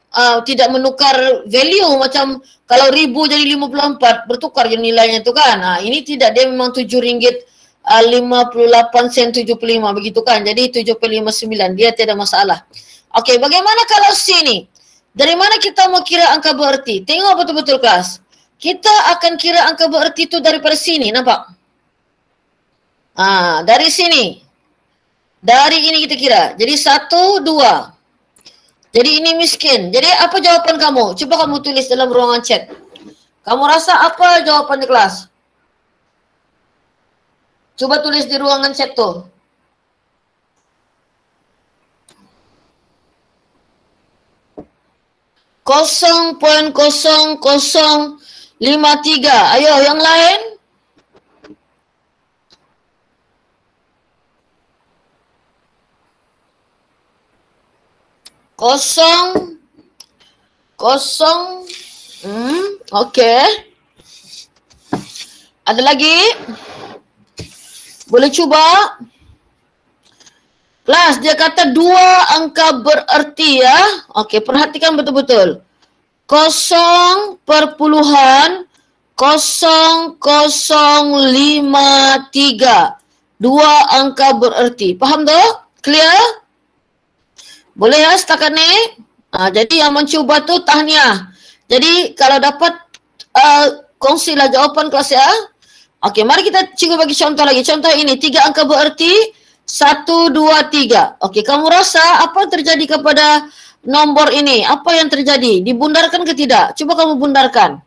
menukar value macam kalau 1000 jadi 54 bertukar je nilainya tu kan. Ini tidak, dia memang RM7.58.75 begitu kan. Jadi 7.59 dia tidak masalah. Okey, bagaimana kalau sini? Dari mana kita mau kira angka bererti? Tengok betul-betul kelas. Kita akan kira angka bererti tu daripada sini, nampak? Dari sini. Dari ini kita kira. Jadi 1, 2. Jadi ini miskin. Jadi apa jawapan kamu? Cuba kamu tulis dalam ruangan chat. Kamu rasa apa jawapan di kelas? Cuba tulis di ruangan chat tu. .0053. Ayo yang lain. Kosong. Kosong. Okey. Ada lagi? Boleh cuba? Kelas, dia kata dua angka bererti ya. Okey, perhatikan betul-betul. 0.0053. Dua angka bererti. Faham tak? Clear? Boleh ya setakat ni? Jadi yang mencuba tu tahniah. Jadi kalau dapat kongsilah jawapan kelas ya. Okey, mari kita cikgu bagi contoh lagi. Contoh ini, 3 angka bererti 1, 2, 3. Okey, kamu rasa apa terjadi kepada nombor ini? Apa yang terjadi? Dibundarkan ke tidak? Cuba kamu bundarkan.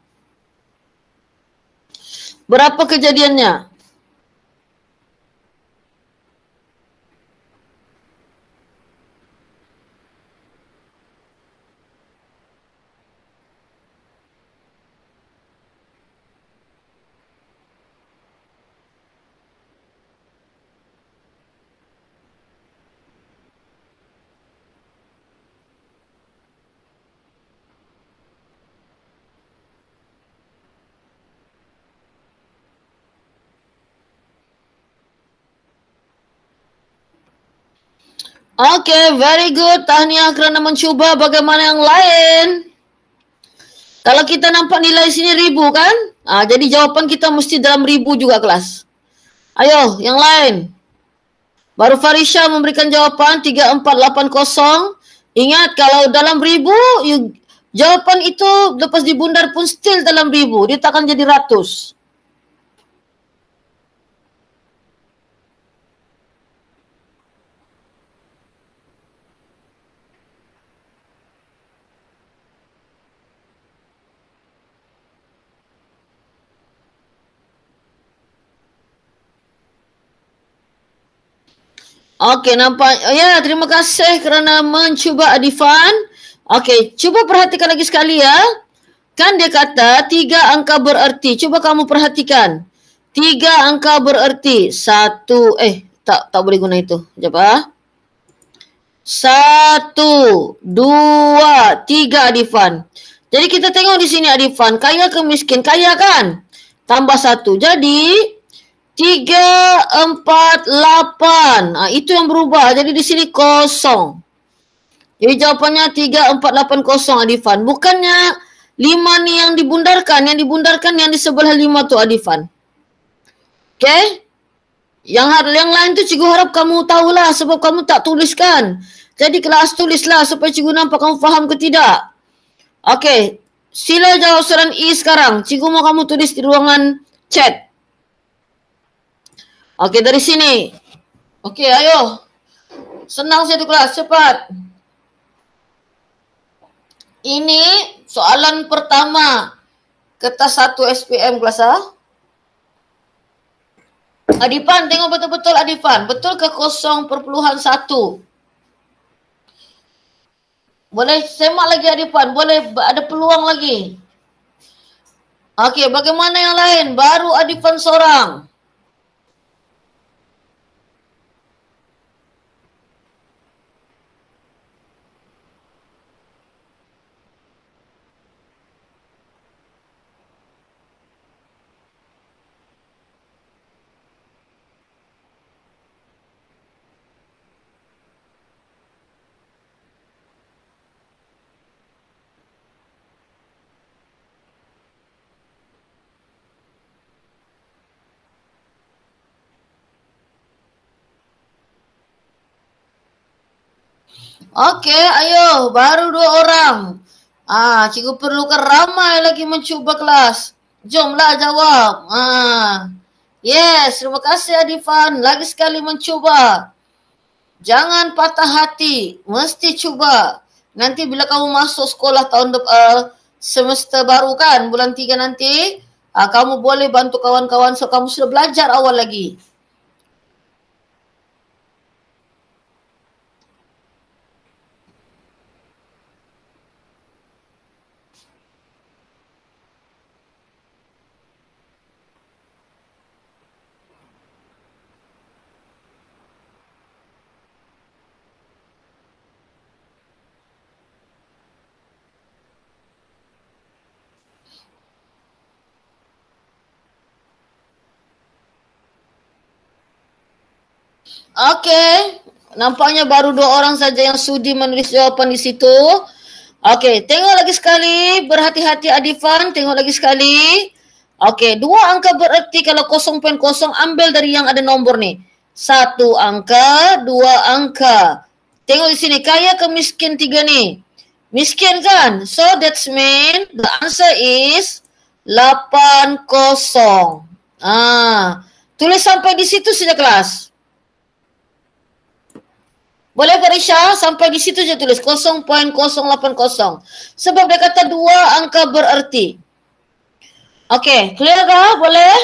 Berapa kejadiannya? Okay, very good. Tahniah kerana mencuba. Bagaimana yang lain? Kalau kita nampak nilai sini 1000 kan? Jadi jawapan kita mesti dalam 1000 juga kelas. Ayo, yang lain. Baru Farisha memberikan jawapan 3480. Ingat kalau dalam 1000, jawapan itu lepas dibundar pun still dalam 1000. Dia takkan jadi ratus. Okey, nampak. Ya, terima kasih kerana mencuba Adifan. Okey, cuba perhatikan lagi sekali ya. Kan dia kata 3 angka bererti. Cuba kamu perhatikan. 3 angka bererti. 1, tak boleh guna itu. Sekejap 1, 2, 3 Adifan. Jadi kita tengok di sini Adifan. Kaya ke miskin? Kaya kan? Tambah 1. Jadi 348. Itu yang berubah. Jadi di sini kosong. Jadi jawapannya 3480 Adifan. Bukannya 5 ni yang dibundarkan. Yang dibundarkan yang di sebelah 5 tu Adifan. Okay? Yang lain tu cikgu harap kamu tahulah sebab kamu tak tuliskan. Jadi kelas tulislah supaya cikgu nampak kamu faham ke tidak. Okay. Sila jawab soalan E sekarang. Cikgu mau kamu tulis di ruangan chat. Okey, dari sini. Okey, ayo. Senang satu kelas, cepat. Ini soalan pertama. Kertas 1 SPM kelas A. Adifan, tengok betul-betul Adifan. Betul ke 0.1? Boleh semak lagi Adifan. Boleh ada peluang lagi. Okey, bagaimana yang lain? Baru Adifan seorang. Okey, ayo. Baru 2 orang. Cikgu perlukan ramai lagi mencuba kelas. Jomlah jawab. Yes, terima kasih Adifan. Lagi sekali mencuba. Jangan patah hati. Mesti cuba. Nanti bila kamu masuk sekolah tahun semester baru kan, bulan 3 nanti, kamu boleh bantu kawan-kawan so kamu sudah belajar awal lagi. Okey. Nampaknya baru 2 orang saja yang sudi menulis jawapan di situ. Okey, tengok lagi sekali. Berhati-hati Adifan, tengok lagi sekali. Okey, 2 angka bererti kalau 0.0 ambil dari yang ada nombor ni. 1 angka, 2 angka. Tengok di sini, kaya ke miskin 3 ni? Miskin kan? So that's mean the answer is 80. Tulis sampai di situ saja kelas. Boleh Farisha? Sampai di situ je tulis 0.080. Sebab dia kata 2 angka bererti. Okey, clear kah? Boleh?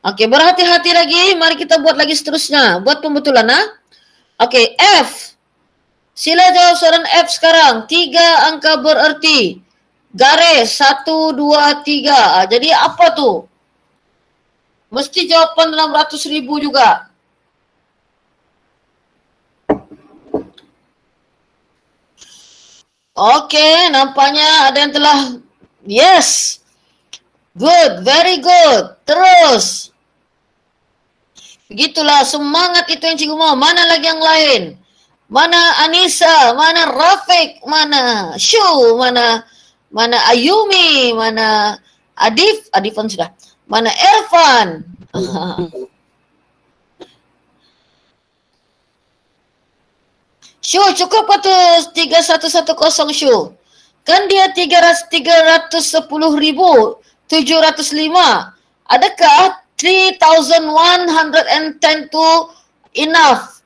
Okey, berhati-hati lagi. Mari kita buat lagi seterusnya. Buat pembetulan Okey, F. Sila jawab soalan F sekarang. 3 angka bererti. Garis 1, 2, 3. Jadi apa tu? Mesti jawapan dalam ratus ribu juga. Okey, nampaknya ada yang telah. Yes. Good, very good. Terus. Begitulah, semangat itu yang cikgu mau. Mana lagi yang lain? Mana Anissa? Mana Rafiq? Mana Shu? Mana Ayumi? Mana Adifan sudah. Mana Irfan? Shu, cukup ke tu 3110 Shu? Kan dia 310,705. Adakah 3,110 tu enough?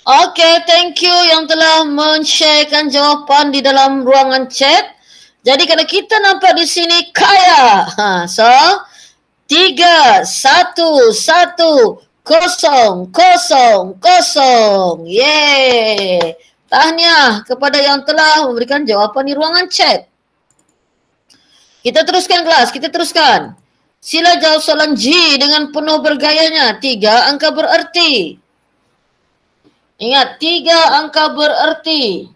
Okay, thank you yang telah men-sharekan jawapan di dalam ruangan chat. Jadi kalau kita nampak di sini kaya. So 3, 1, 1, 0, 0, 0. Yeay. Tahniah kepada yang telah memberikan jawapan di ruangan chat. Kita teruskan kelas, kita teruskan. Sila jawab soalan G dengan penuh bergayanya. 3 angka bererti. Ingat, 3 angka bererti.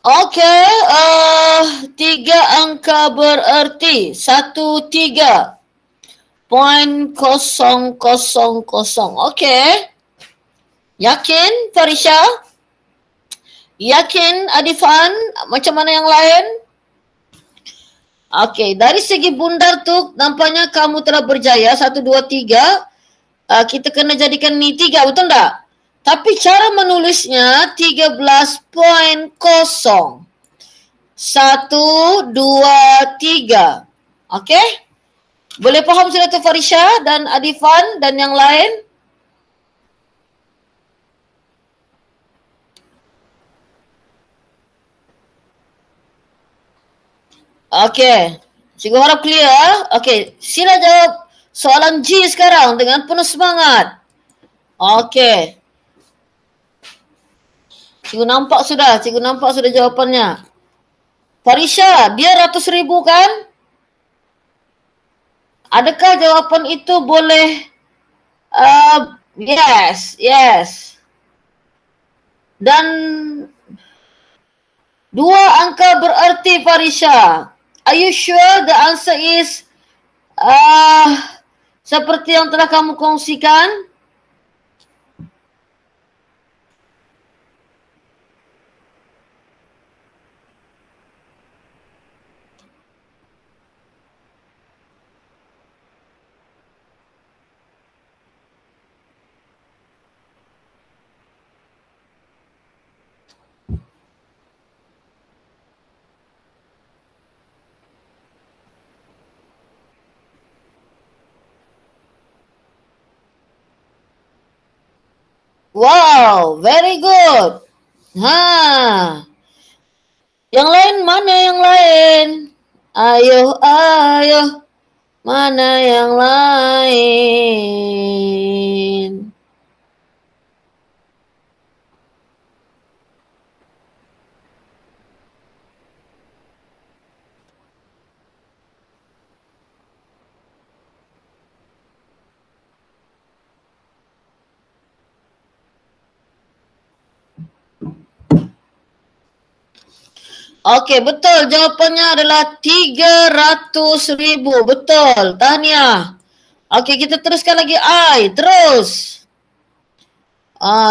Okey, 3 angka bererti. 1, 3. 0.000. Okey. Yakin Farisha? Yakin Adifan? Macam mana yang lain? Okey, dari segi bundar tu nampaknya kamu telah berjaya. 1, 2, 3. Kita kena jadikan ni 3, betul tak? Tapi cara menulisnya 13.0. 1, 2, 3. Okey? Boleh faham sudah tu Farisha dan Adifan dan yang lain? Okey. Cikgu harap clear. Okey, sila jawab soalan G sekarang dengan penuh semangat. Okey. Cikgu nampak sudah jawapannya. Farisha, dia 100,000 kan? Adakah jawapan itu boleh? Yes. Dan 2 angka bererti Farisha. Are you sure the answer is seperti yang telah kamu kongsikan? Wow, very good. Ha. Yang lain mana yang lain? Ayo, ayo. Mana yang lain? Okey, betul. Jawapannya adalah 300,000. Betul. Tahniah. Okey, kita teruskan lagi. I. Terus.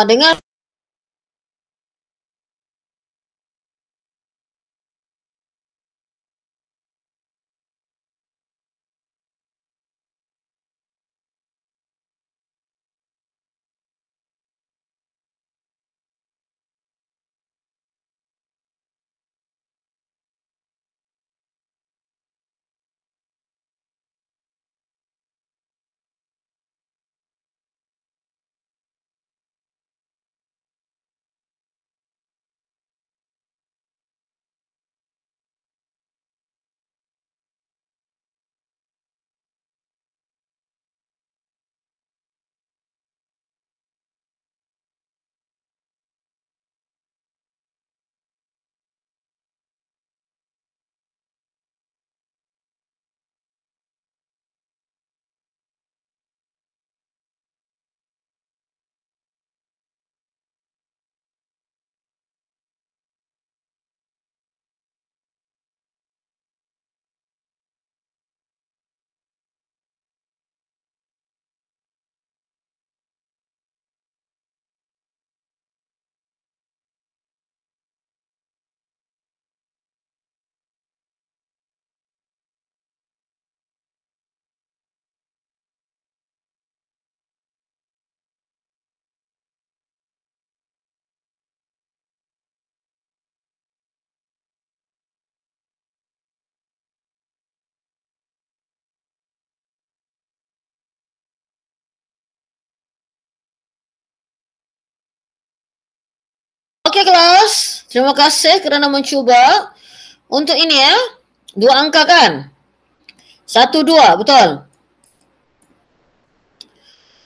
Dengan okey kelas. Terima kasih kerana mencuba. Untuk ini ya. 2 angka kan? 1, 2. Betul.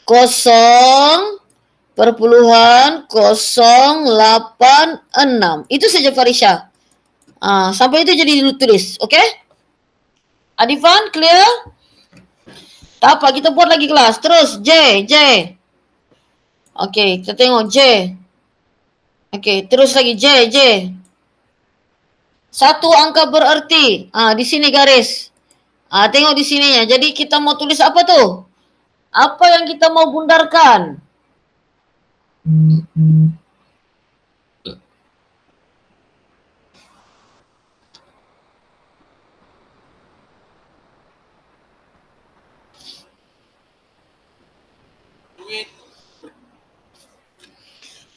0,086. Itu saja Farisha. Sampai itu jadi tulis. Okey? Adifan, clear? Tak apa, kita buat lagi kelas. Terus, J. Okey, kita tengok J. Okey, terus lagi J. Satu angka bererti. Di sini garis. Tengok di sininya. Jadi kita mau tulis apa tu? Apa yang kita mau bundarkan?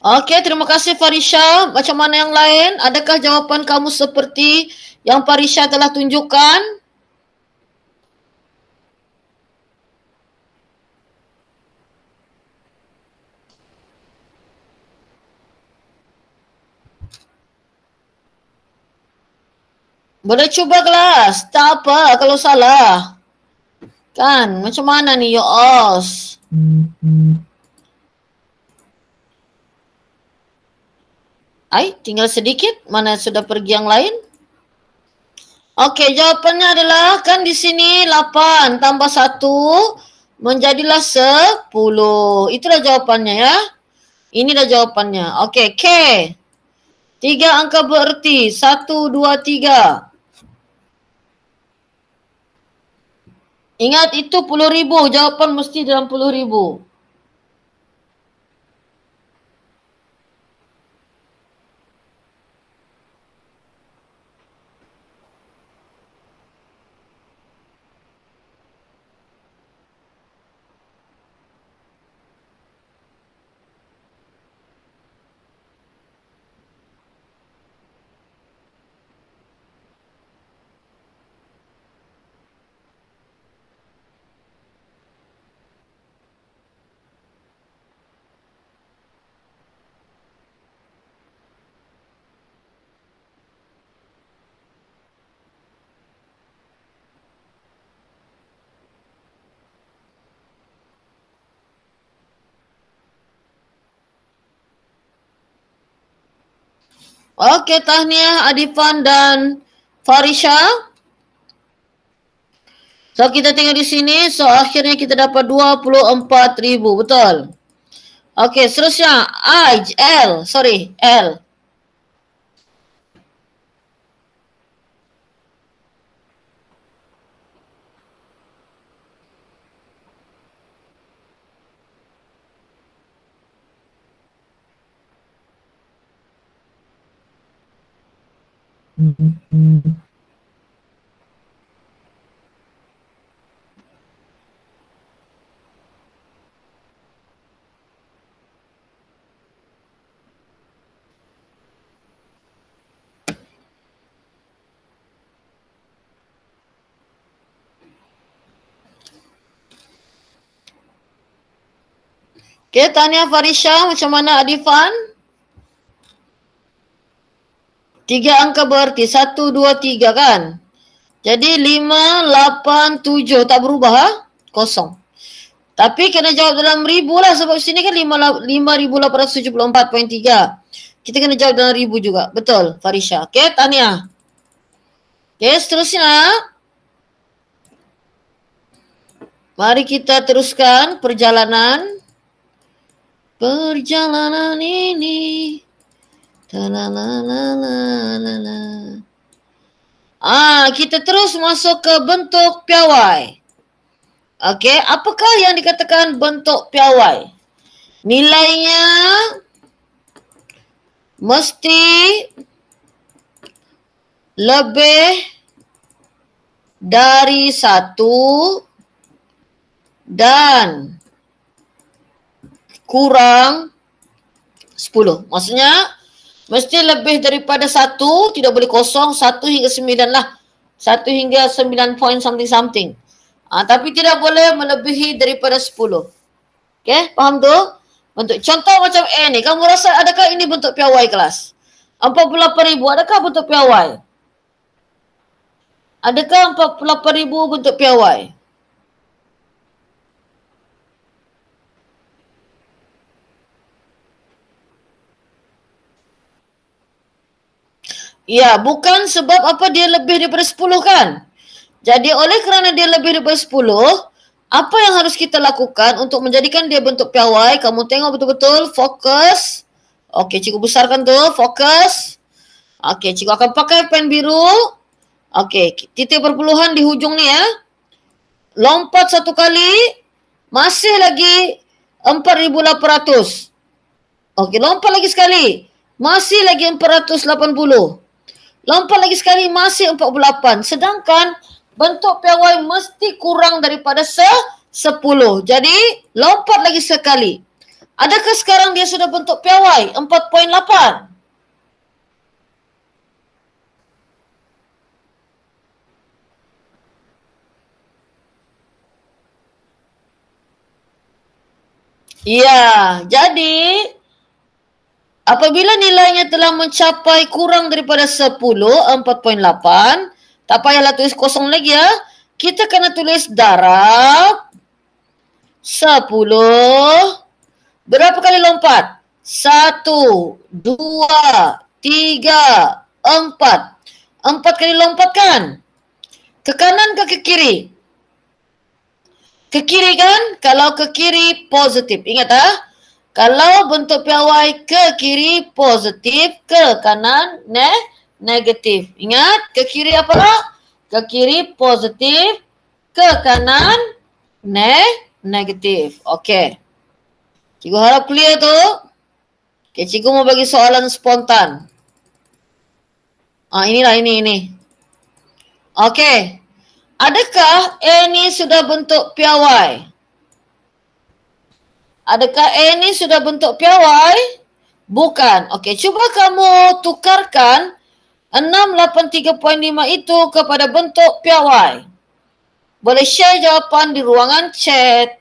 Okey, terima kasih Farisha. Macam mana yang lain? Adakah jawapan kamu seperti yang Farisha telah tunjukkan? Boleh cuba kelas. Tak apa kalau salah. Kan, macam mana ni Yoos? Tinggal sedikit. Mana sudah pergi yang lain? Okey, jawapannya adalah kan di sini 8 tambah 1 menjadilah 10. Itulah jawapannya ya. Inilah jawapannya. Okey, K. 3 angka bererti. 1, 2, 3. Ingat itu 10,000. Jawapan mesti dalam 10,000. Okey, tahniah Adifan dan Farisha. So kita tengok di sini, so akhirnya kita dapat 24,000, betul? Okey, seterusnya L. Okey, tahniah Farisha, macam mana Adifan? 3 angka berarti 1, 2, 3 kan? Jadi 5, 8, 7 tak berubah ha? Kosong. Tapi kena jawab dalam ribu lah sebab sini kan 5,874.3. Kita kena jawab dalam ribu juga. Betul Farisha. Okey, tahniah. Okey, seterusnya. Mari kita teruskan perjalanan. Perjalanan ini. Kita terus masuk ke bentuk piawai. Okey, apakah yang dikatakan bentuk piawai? Nilainya mesti lebih dari 1 dan kurang 10. Maksudnya mesti lebih daripada 1, tidak boleh kosong, 1 hingga 9 lah. 1 hingga 9 point something. Tapi tidak boleh melebihi daripada 10. Okey, faham tu? Bentuk contoh macam A ni, kamu rasa adakah ini bentuk piawai kelas? 48,000 adakah bentuk piawai? Adakah 48,000 bentuk piawai? Ya, bukan sebab apa dia lebih daripada 10 kan? Jadi oleh kerana dia lebih daripada 10, apa yang harus kita lakukan untuk menjadikan dia bentuk piawai? Kamu tengok betul-betul, fokus. Okey, cikgu besarkan tu, fokus. Okey, cikgu akan pakai pen biru. Okey, titik perpuluhan di hujung ni ya. Lompat satu kali, masih lagi 4,800. Okey, lompat lagi sekali. Masih lagi 480. Lompat lagi sekali, masih 48. Sedangkan bentuk piawai mesti kurang daripada 10. Jadi, lompat lagi sekali. Adakah sekarang dia sudah bentuk piawai? 4.8. Ya, jadi apabila nilainya telah mencapai kurang daripada 10, 4.8, tak payahlah tulis kosong lagi ya. Kita kena tulis darab 10. Berapa kali lompat? 1, 2, 3, 4. 4 kali lompat kan? Ke kanan ke kiri? Ke kiri kan? Kalau ke kiri positif. Ingat kalau bentuk piawai ke kiri positif, ke kanan negatif. Ingat, ke kiri apa? Ke kiri positif, ke kanan negatif. Okey. Cikgu harap clear tu. Okey, cikgu mau bagi soalan spontan. Inilah ini. Okey. Adakah A ni sudah bentuk piawai? Adakah A ni sudah bentuk piawai? Bukan. Okey, cuba kamu tukarkan 683.5 itu kepada bentuk piawai. Boleh share jawapan di ruangan chat.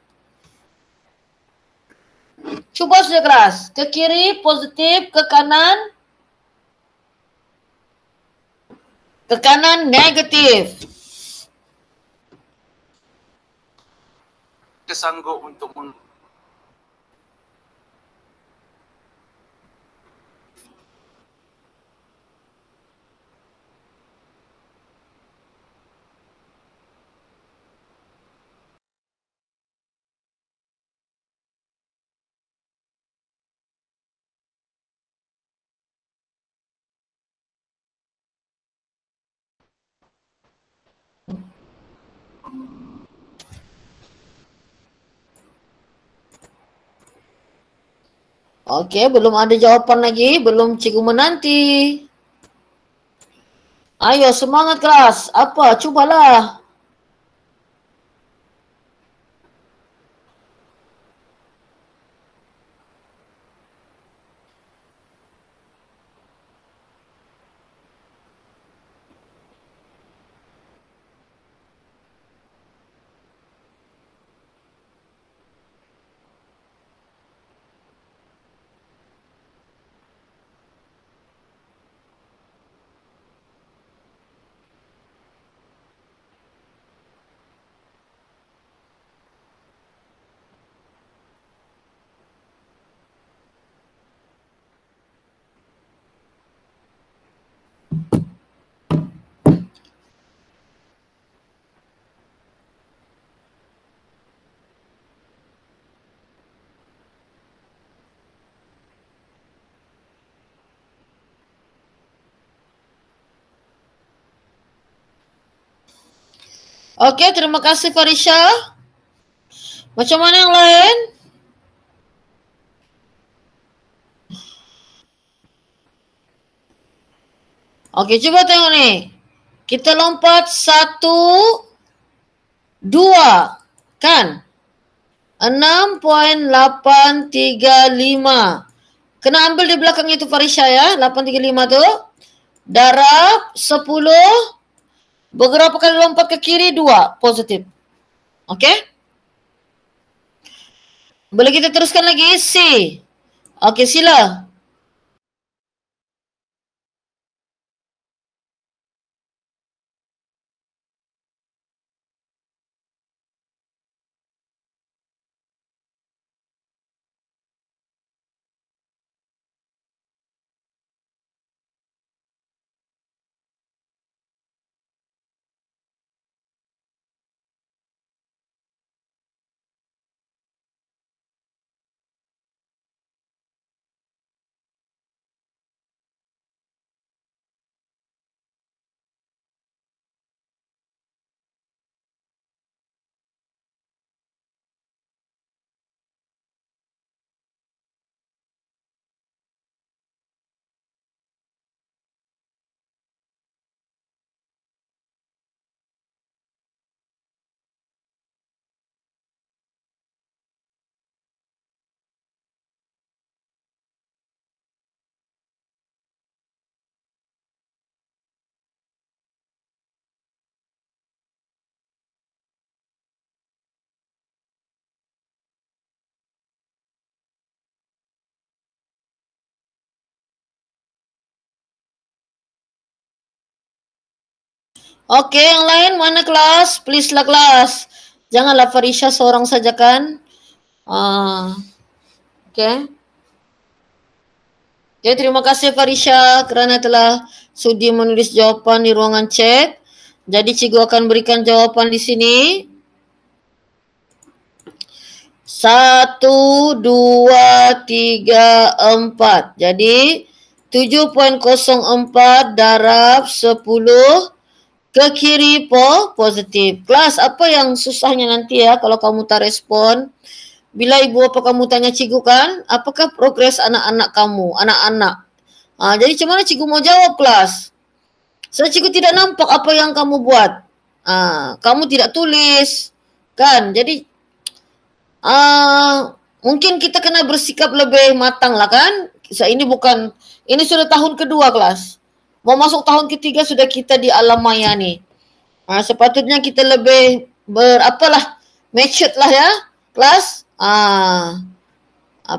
Cuba sudah keras. Ke kiri positif, ke kanan negatif. Sanggup untuk Okey, belum ada jawapan lagi. Belum cikgu menanti. Ayo semangat kelas. Apa? Cubalah. Okey, terima kasih Farisha. Macam mana yang lain? Okey, cuba tengok ni. Kita lompat 1, 2. Kan? 6.835. Kena ambil di belakang itu Farisha ya. 835 tu. Darab 10. Beberapa kali lompat ke kiri 2. Positif. Okey? Boleh kita teruskan lagi? C. Okey, sila. Okey, yang lain mana kelas? Please lah kelas. Janganlah Farisha seorang saja kan. Okey. Jadi terima kasih Farisha kerana telah sudi menulis jawapan di ruangan chat. Jadi cikgu akan berikan jawapan di sini. 1, 2, 3, 4. Jadi 7.04 darab 10 ke kiri positif. Kelas, apa yang susahnya nanti ya kalau kamu tak respon? Bila ibu bapa kamu tanya cikgu kan, apakah progres anak-anak kamu, anak-anak? Jadi macam mana cikgu mau jawab kelas? So cikgu tidak nampak apa yang kamu buat. Kamu tidak tulis. Kan? Jadi mungkin kita kena bersikap lebih matang lah kan. So, ini sudah tahun kedua kelas. Mau masuk tahun ketiga sudah kita di alam maya ni. Sepatutnya kita lebih matured lah ya kelas.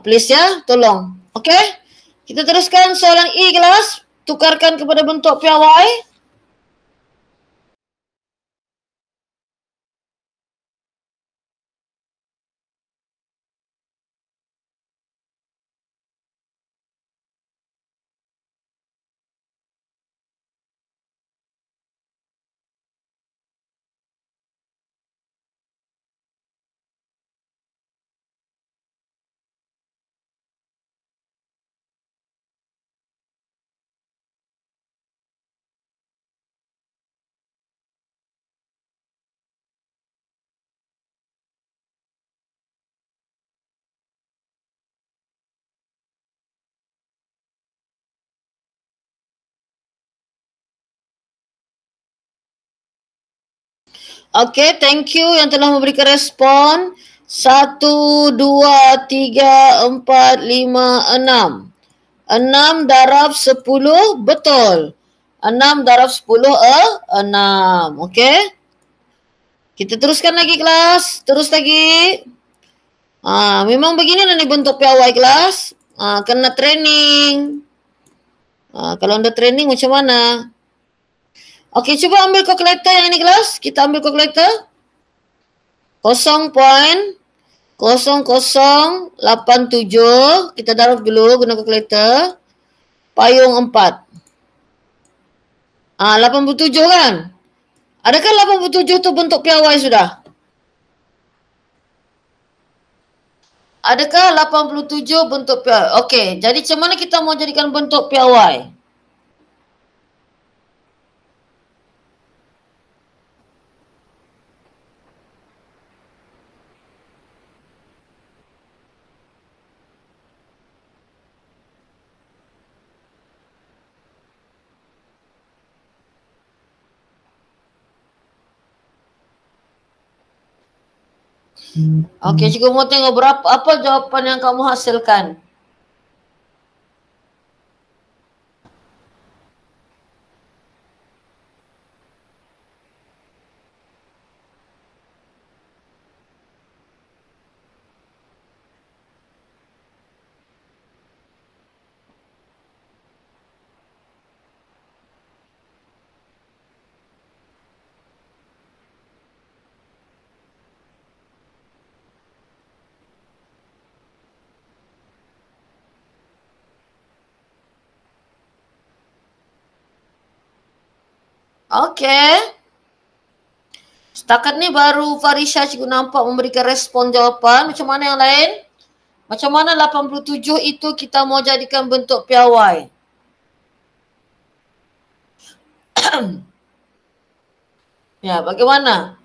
Please ya, tolong. Okay? Kita teruskan soalan E kelas. Tukarkan kepada bentuk piawai. Okey, thank you yang telah memberikan respon. 1, 2, 3, 4, 5, 6. 6 darab 10, betul. 6 darab 10, 6. Okey. Kita teruskan lagi kelas. Terus lagi. Memang beginilah ni bentuk piawai kelas. Kena training. Kalau anda training macam mana? Okey, cuba ambil kalkulator yang ini kelas. Kita ambil kalkulator. 0.0087. Kita darab dulu guna kalkulator. Payung 4. 87 kan? Adakah 87 tu bentuk piawai sudah? Adakah 87 bentuk piawai? Okey, jadi macam mana kita mau jadikan bentuk piawai? Okey, cikgu mau tengok apa jawapan yang kamu hasilkan. Okey. Setakat ni baru Farisha cikgu nampak memberikan respon jawapan. Macam mana yang lain? Macam mana 87 itu kita mau jadikan bentuk piawai? Ya, bagaimana?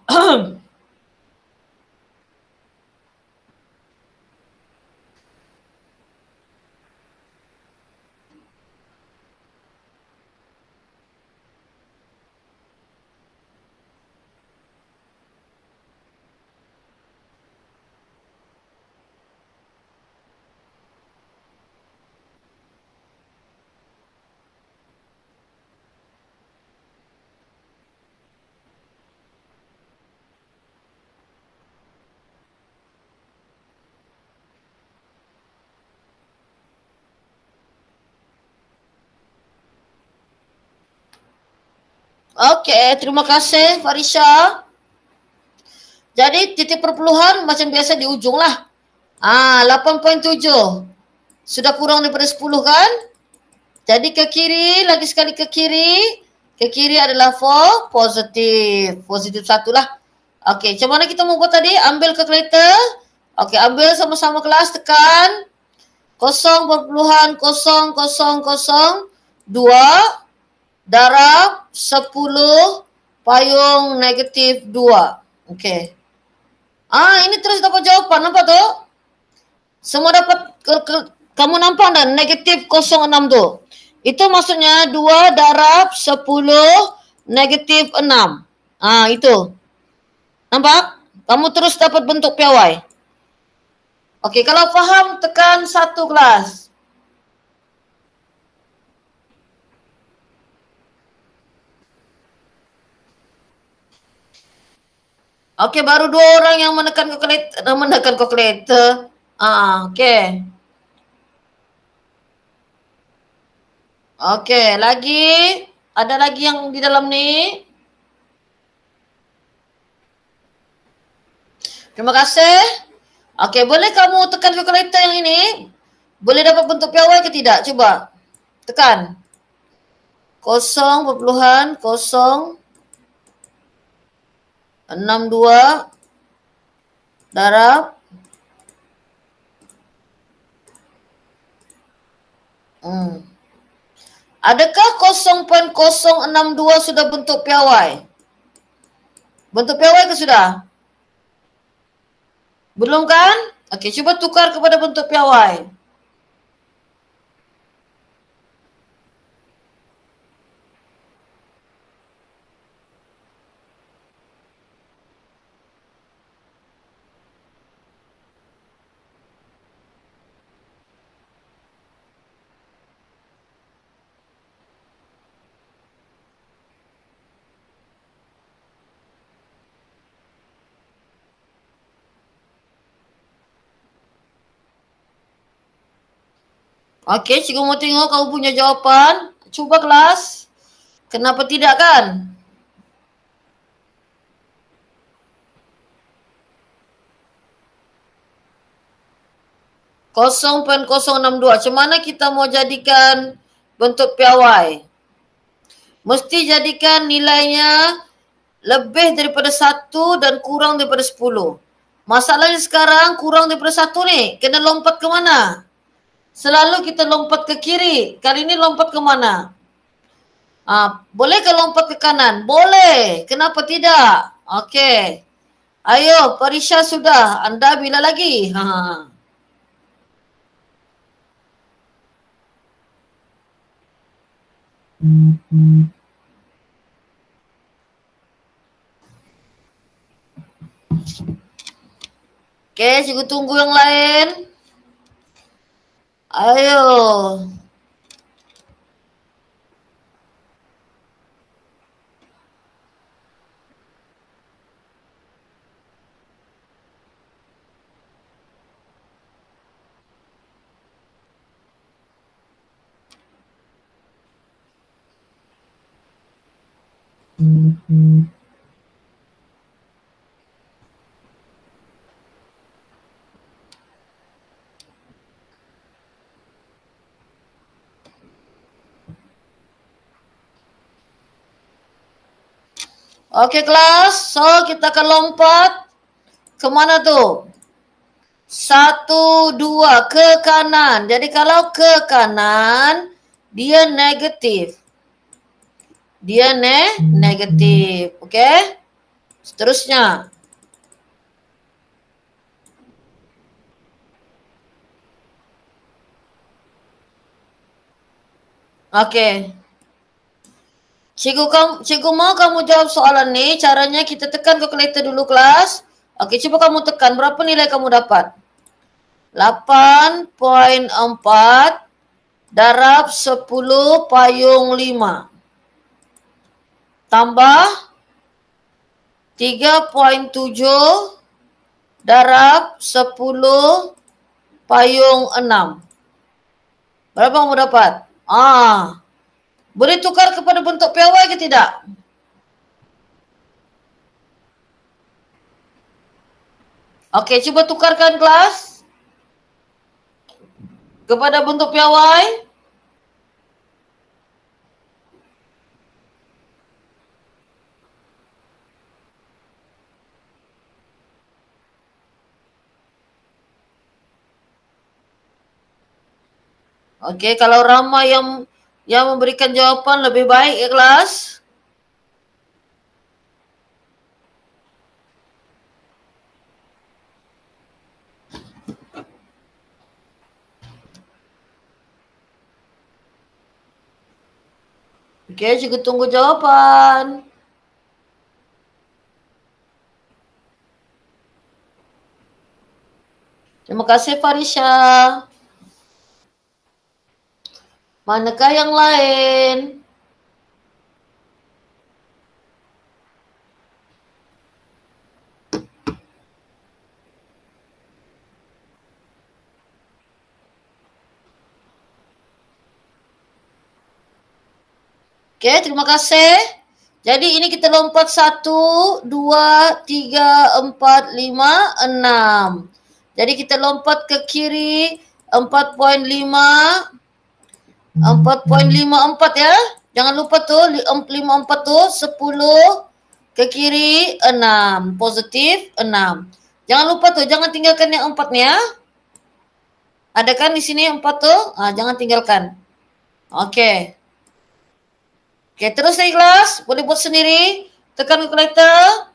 Okey, terima kasih Farisha. Jadi titik perpuluhan macam biasa di ujung lah. 8.7. Sudah kurang daripada 10 kan? Jadi ke kiri, lagi sekali ke kiri. Ke kiri adalah for positif. Positif 1 lah. Okey, macam mana kita mau buat tadi? Ambil kalkulator. Okey, ambil sama-sama kelas, tekan 0.0002 darab 10 payung negatif 2. Okey. Ini terus dapat jawapan. Nampak tu? Semua dapat, kamu nampak tak negatif 06 tu? Itu maksudnya 2 darab 10 negatif 6. Itu. Nampak? Kamu terus dapat bentuk piawai. Okey, kalau faham tekan 1 kelas. Okey, baru 2 orang yang menekan kalkulator. Okey. Okey, lagi. Ada lagi yang di dalam ni. Terima kasih. Okey, boleh kamu tekan kalkulator yang ini? Boleh dapat bentuk piawai ke tidak? Cuba. Tekan. 0.062 darab Adakah 0.062 sudah bentuk piawai? Bentuk piawai ke sudah? Belum kan? Okey, cuba tukar kepada bentuk piawai. Okey, cikgu mau tengok kamu punya jawapan. Cuba kelas. Kenapa tidak kan? 0.062. Macam mana kita mau jadikan bentuk piawai? Mesti jadikan nilainya lebih daripada 1 dan kurang daripada 10. Masalahnya sekarang kurang daripada 1 ni. Kena lompat ke mana? Selalu kita lompat ke kiri. Kali ini lompat ke mana? Boleh ke lompat ke kanan? Boleh. Kenapa tidak? Okey. Ayo, Parisha sudah. Anda bila lagi? Okey, cikgu tunggu yang lain. Ayo. Okey kelas, so kita akan lompat ke mana tu? 1, 2 ke kanan. Jadi kalau ke kanan, dia negatif. Dia negatif. Okey? Seterusnya. Okey. Cikgu mau kamu jawab soalan ni. Caranya kita tekan kalkulator dulu kelas. Okey, cuba kamu tekan. Berapa nilai kamu dapat? 8.4 darab 10 payung 5. Tambah 3.7 darab 10 payung 6. Berapa kamu dapat? Boleh tukar kepada bentuk piawai ke tidak? Okey, cuba tukarkan kelas kepada bentuk piawai. Okey, kalau ramai yang memberikan jawapan lebih baik ya kelas. Okey, cikgu tunggu jawapan. Terima kasih Farisha. Manakah yang lain? Okey, terima kasih. Jadi ini kita lompat 1, 2, 3, 4, 5, 6. Jadi kita lompat ke kiri 4.5, 4.54 ya. Jangan lupa tu 54 tu 10 ke kiri 6. Positif 6. Jangan lupa tu, jangan tinggalkan yang 4 ni ya. Ada kan di sini 4 tu? Jangan tinggalkan. Okey. Okey, terus lagi kelas. Boleh buat sendiri. Tekan kalkulator.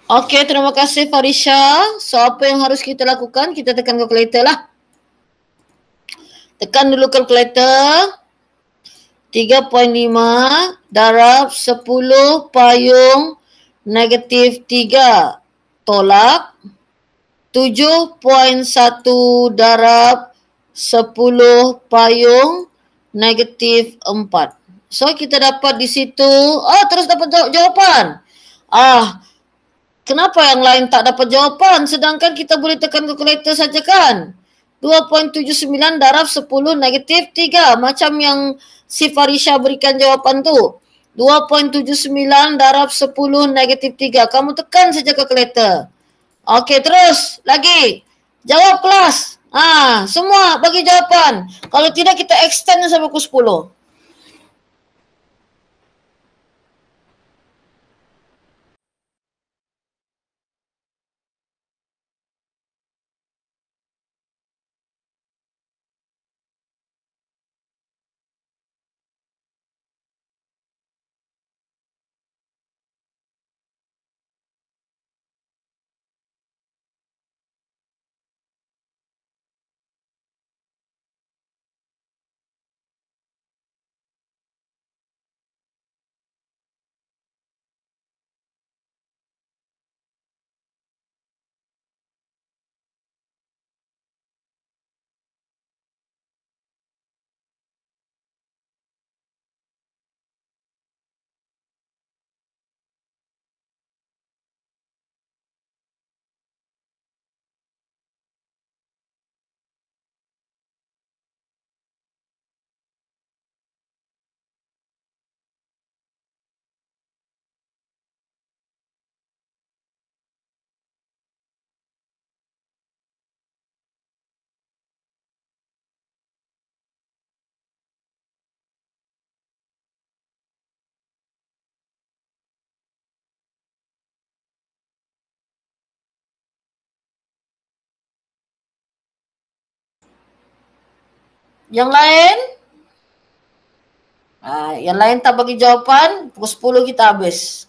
Okey, terima kasih Farisha. So, apa yang harus kita lakukan? Kita tekan kalkulator lah. Tekan dulu kalkulator. 3.5 darab 10 payung negatif 3 tolak 7.1 darab 10 payung negatif 4. So, kita dapat di situ, terus dapat jawapan. Kenapa yang lain tak dapat jawapan sedangkan kita boleh tekan kalkulator saja kan? 2.79 darab 10 negatif 3. Macam yang si Farisha berikan jawapan tu. 2.79 darab 10 negatif 3. Kamu tekan saja kalkulator. Okey, terus lagi. Jawab kelas. Semua bagi jawapan. Kalau tidak kita extend sampai pukul 10. Yang lain? Yang lain tak bagi jawapan, pukul 10 kita habis.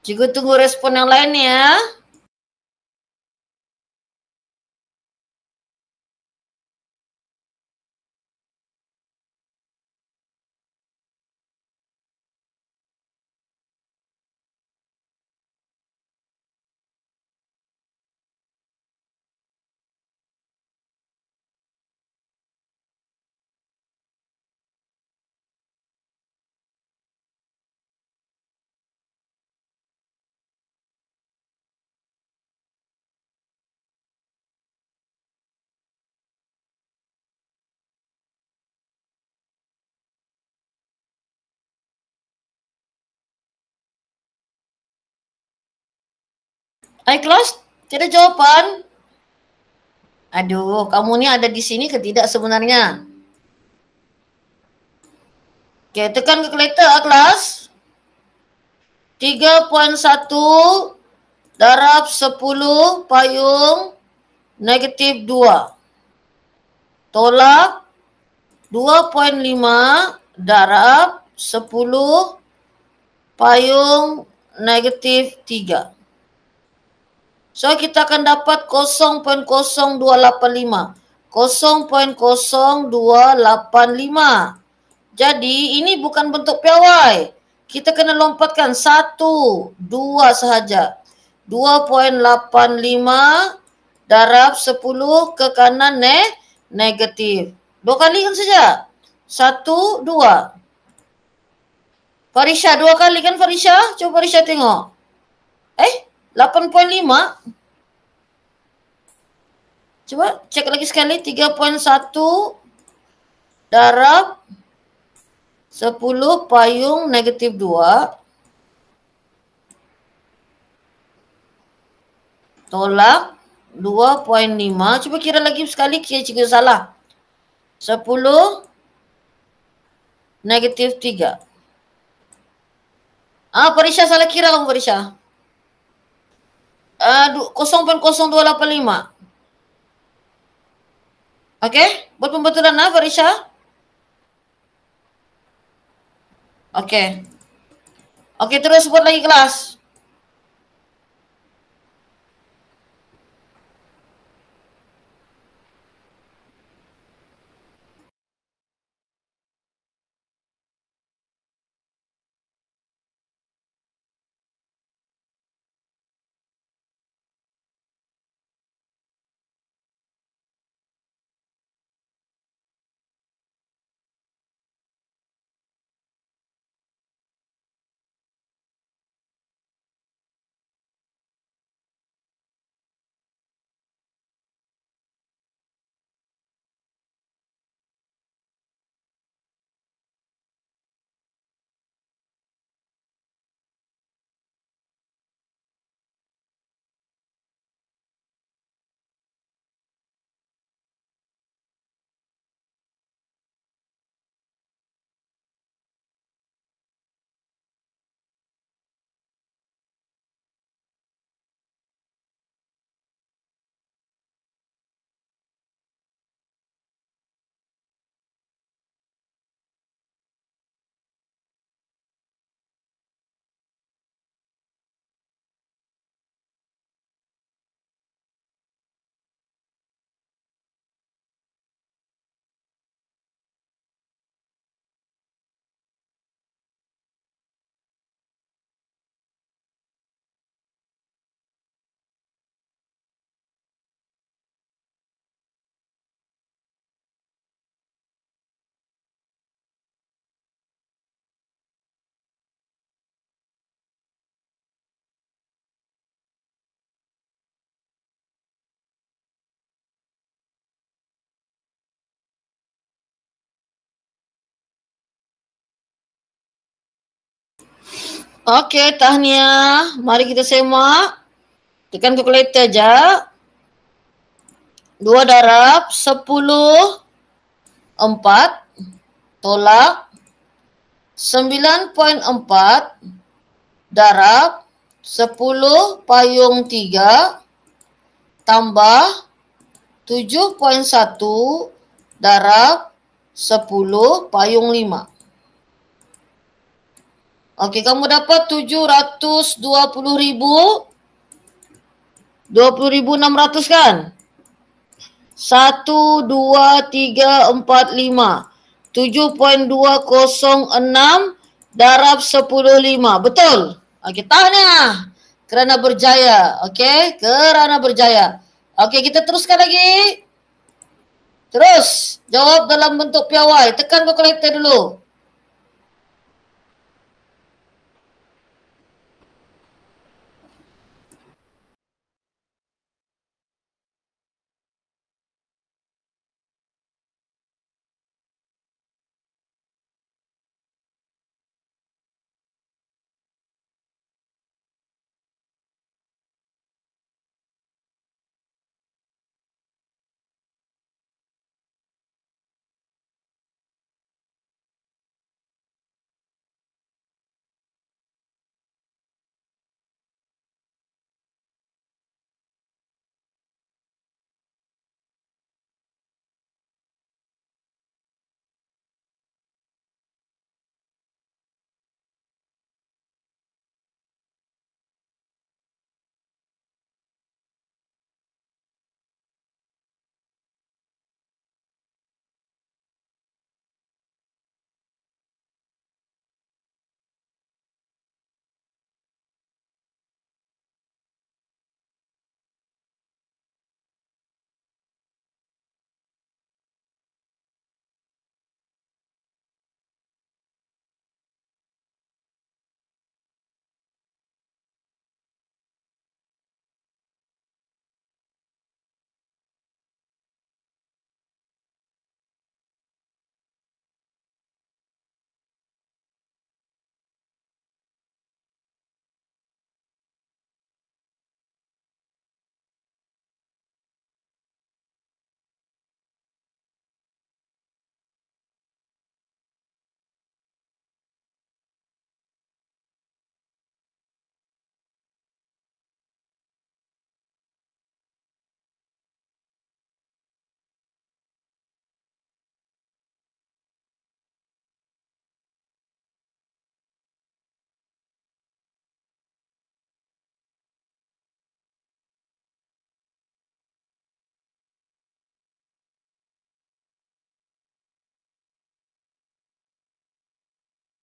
Cikgu tunggu respon yang lain ya. Kelas, tidak jawapan. Aduh, kamu ni ada di sini ke tidak sebenarnya? Okey, tekan kalkulator kelas. 3.1 darab 10 payung negatif 2. Tolak 2.5 darab 10 payung negatif 3. So, kita akan dapat 0.0285. 0.0285. Jadi, ini bukan bentuk piawai. Kita kena lompatkan 1, 2 sahaja. 2.85 darab 10 ke kanan negatif. 2 kali kan saja. 1, 2. Farisha, 2 kali kan Farisha? Coba Farisha tengok. 8.5. Coba cek lagi sekali. 3.1 darab 10 payung negatif 2. Tolak 2.5. Cuba kira lagi sekali, kira salah. 10 negatif 3. Parisha salah kira kamu, Parisha. 0.0285. Oke, buat pembetulan Parisha. Oke. Oke, terus buat lagi kelas. Oke, Tahniah. Mari kita semak. Tekan kalkulator aja. 2 darab 10 4 tolak 9.4 darab 10 payung 3 tambah 7.1 darab 10 payung 5. Okey, kamu dapat 720,000. 20.600 kan? 1, 2, 3, 4, 5. 7.206 darab 10/5. Betul? Okey, tahniah. Kerana berjaya. Okey, kerana berjaya. Okey, kita teruskan lagi. Terus, jawab dalam bentuk piawai. Tekan kalkulator dulu.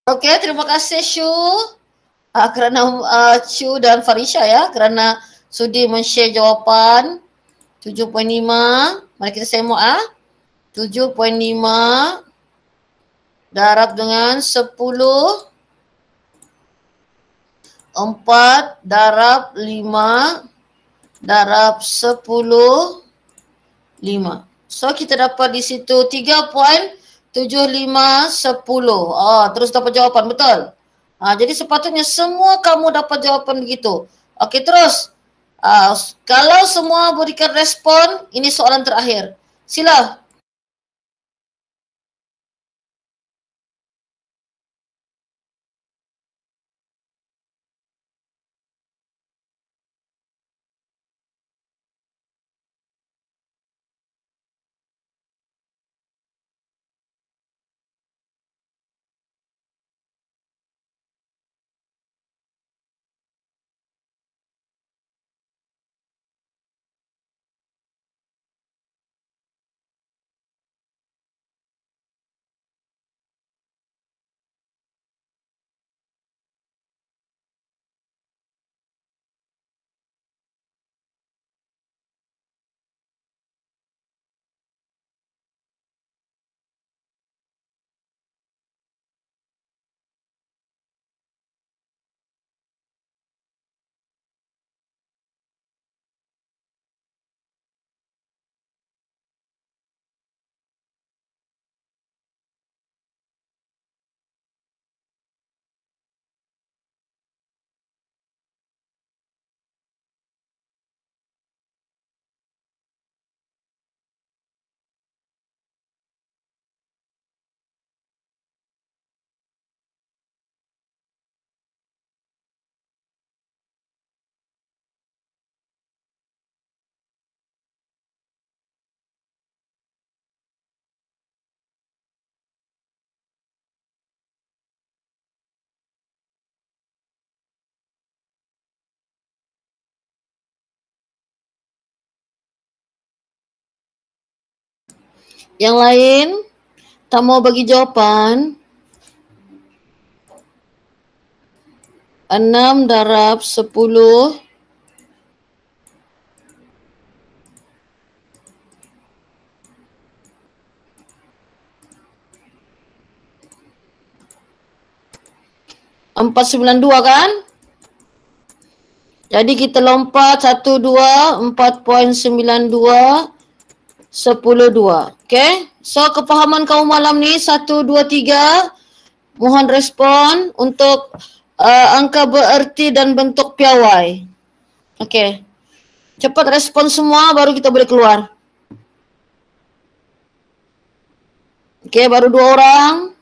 Okey, terima kasih Shu. Kerana Shu dan Farisha ya, kerana sudi men-share jawapan 7.5. Mari kita semak 7.5 darab dengan 10, 4 darab 5 darab 10, 5. So kita dapat di situ 3.7510. Terus dapat jawapan, betul? Jadi sepatutnya semua kamu dapat jawapan begitu. Okey, terus. Kalau semua berikan respon, ini soalan terakhir. Sila. Yang lain tak mau bagi jawapan? 6 darab 10, 492 kan? Jadi kita lompat 1, 2, 4.92, 10, 2. Okay? So kepahaman kamu malam ni 1, 2, 3. Mohon respon untuk angka bererti dan bentuk piawai. Okay. Cepat respon semua baru kita boleh keluar. Okay, baru 2 orang.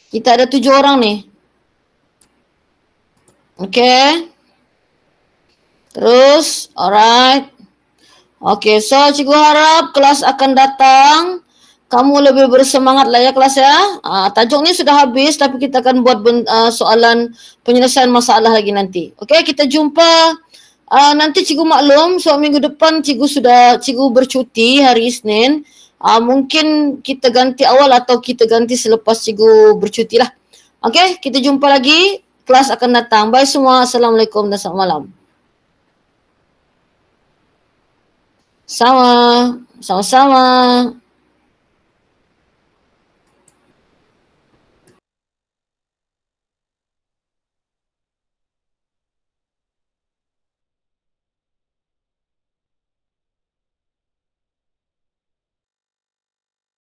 Kita ada 7 orang ni. Okay. Terus, alright. Okay, so cikgu harap kelas akan datang. Kamu lebih bersemangat lah ya kelas ya. Tajuk ni sudah habis tapi kita akan buat soalan penyelesaian masalah lagi nanti. Okay, kita jumpa nanti cikgu maklum so minggu depan cikgu bercuti hari Isnin. Mungkin kita ganti awal atau kita ganti selepas cikgu bercuti lah. Okay, kita jumpa lagi. Kelas akan datang. Bye semua. Assalamualaikum dan selamat malam. Sama-sama.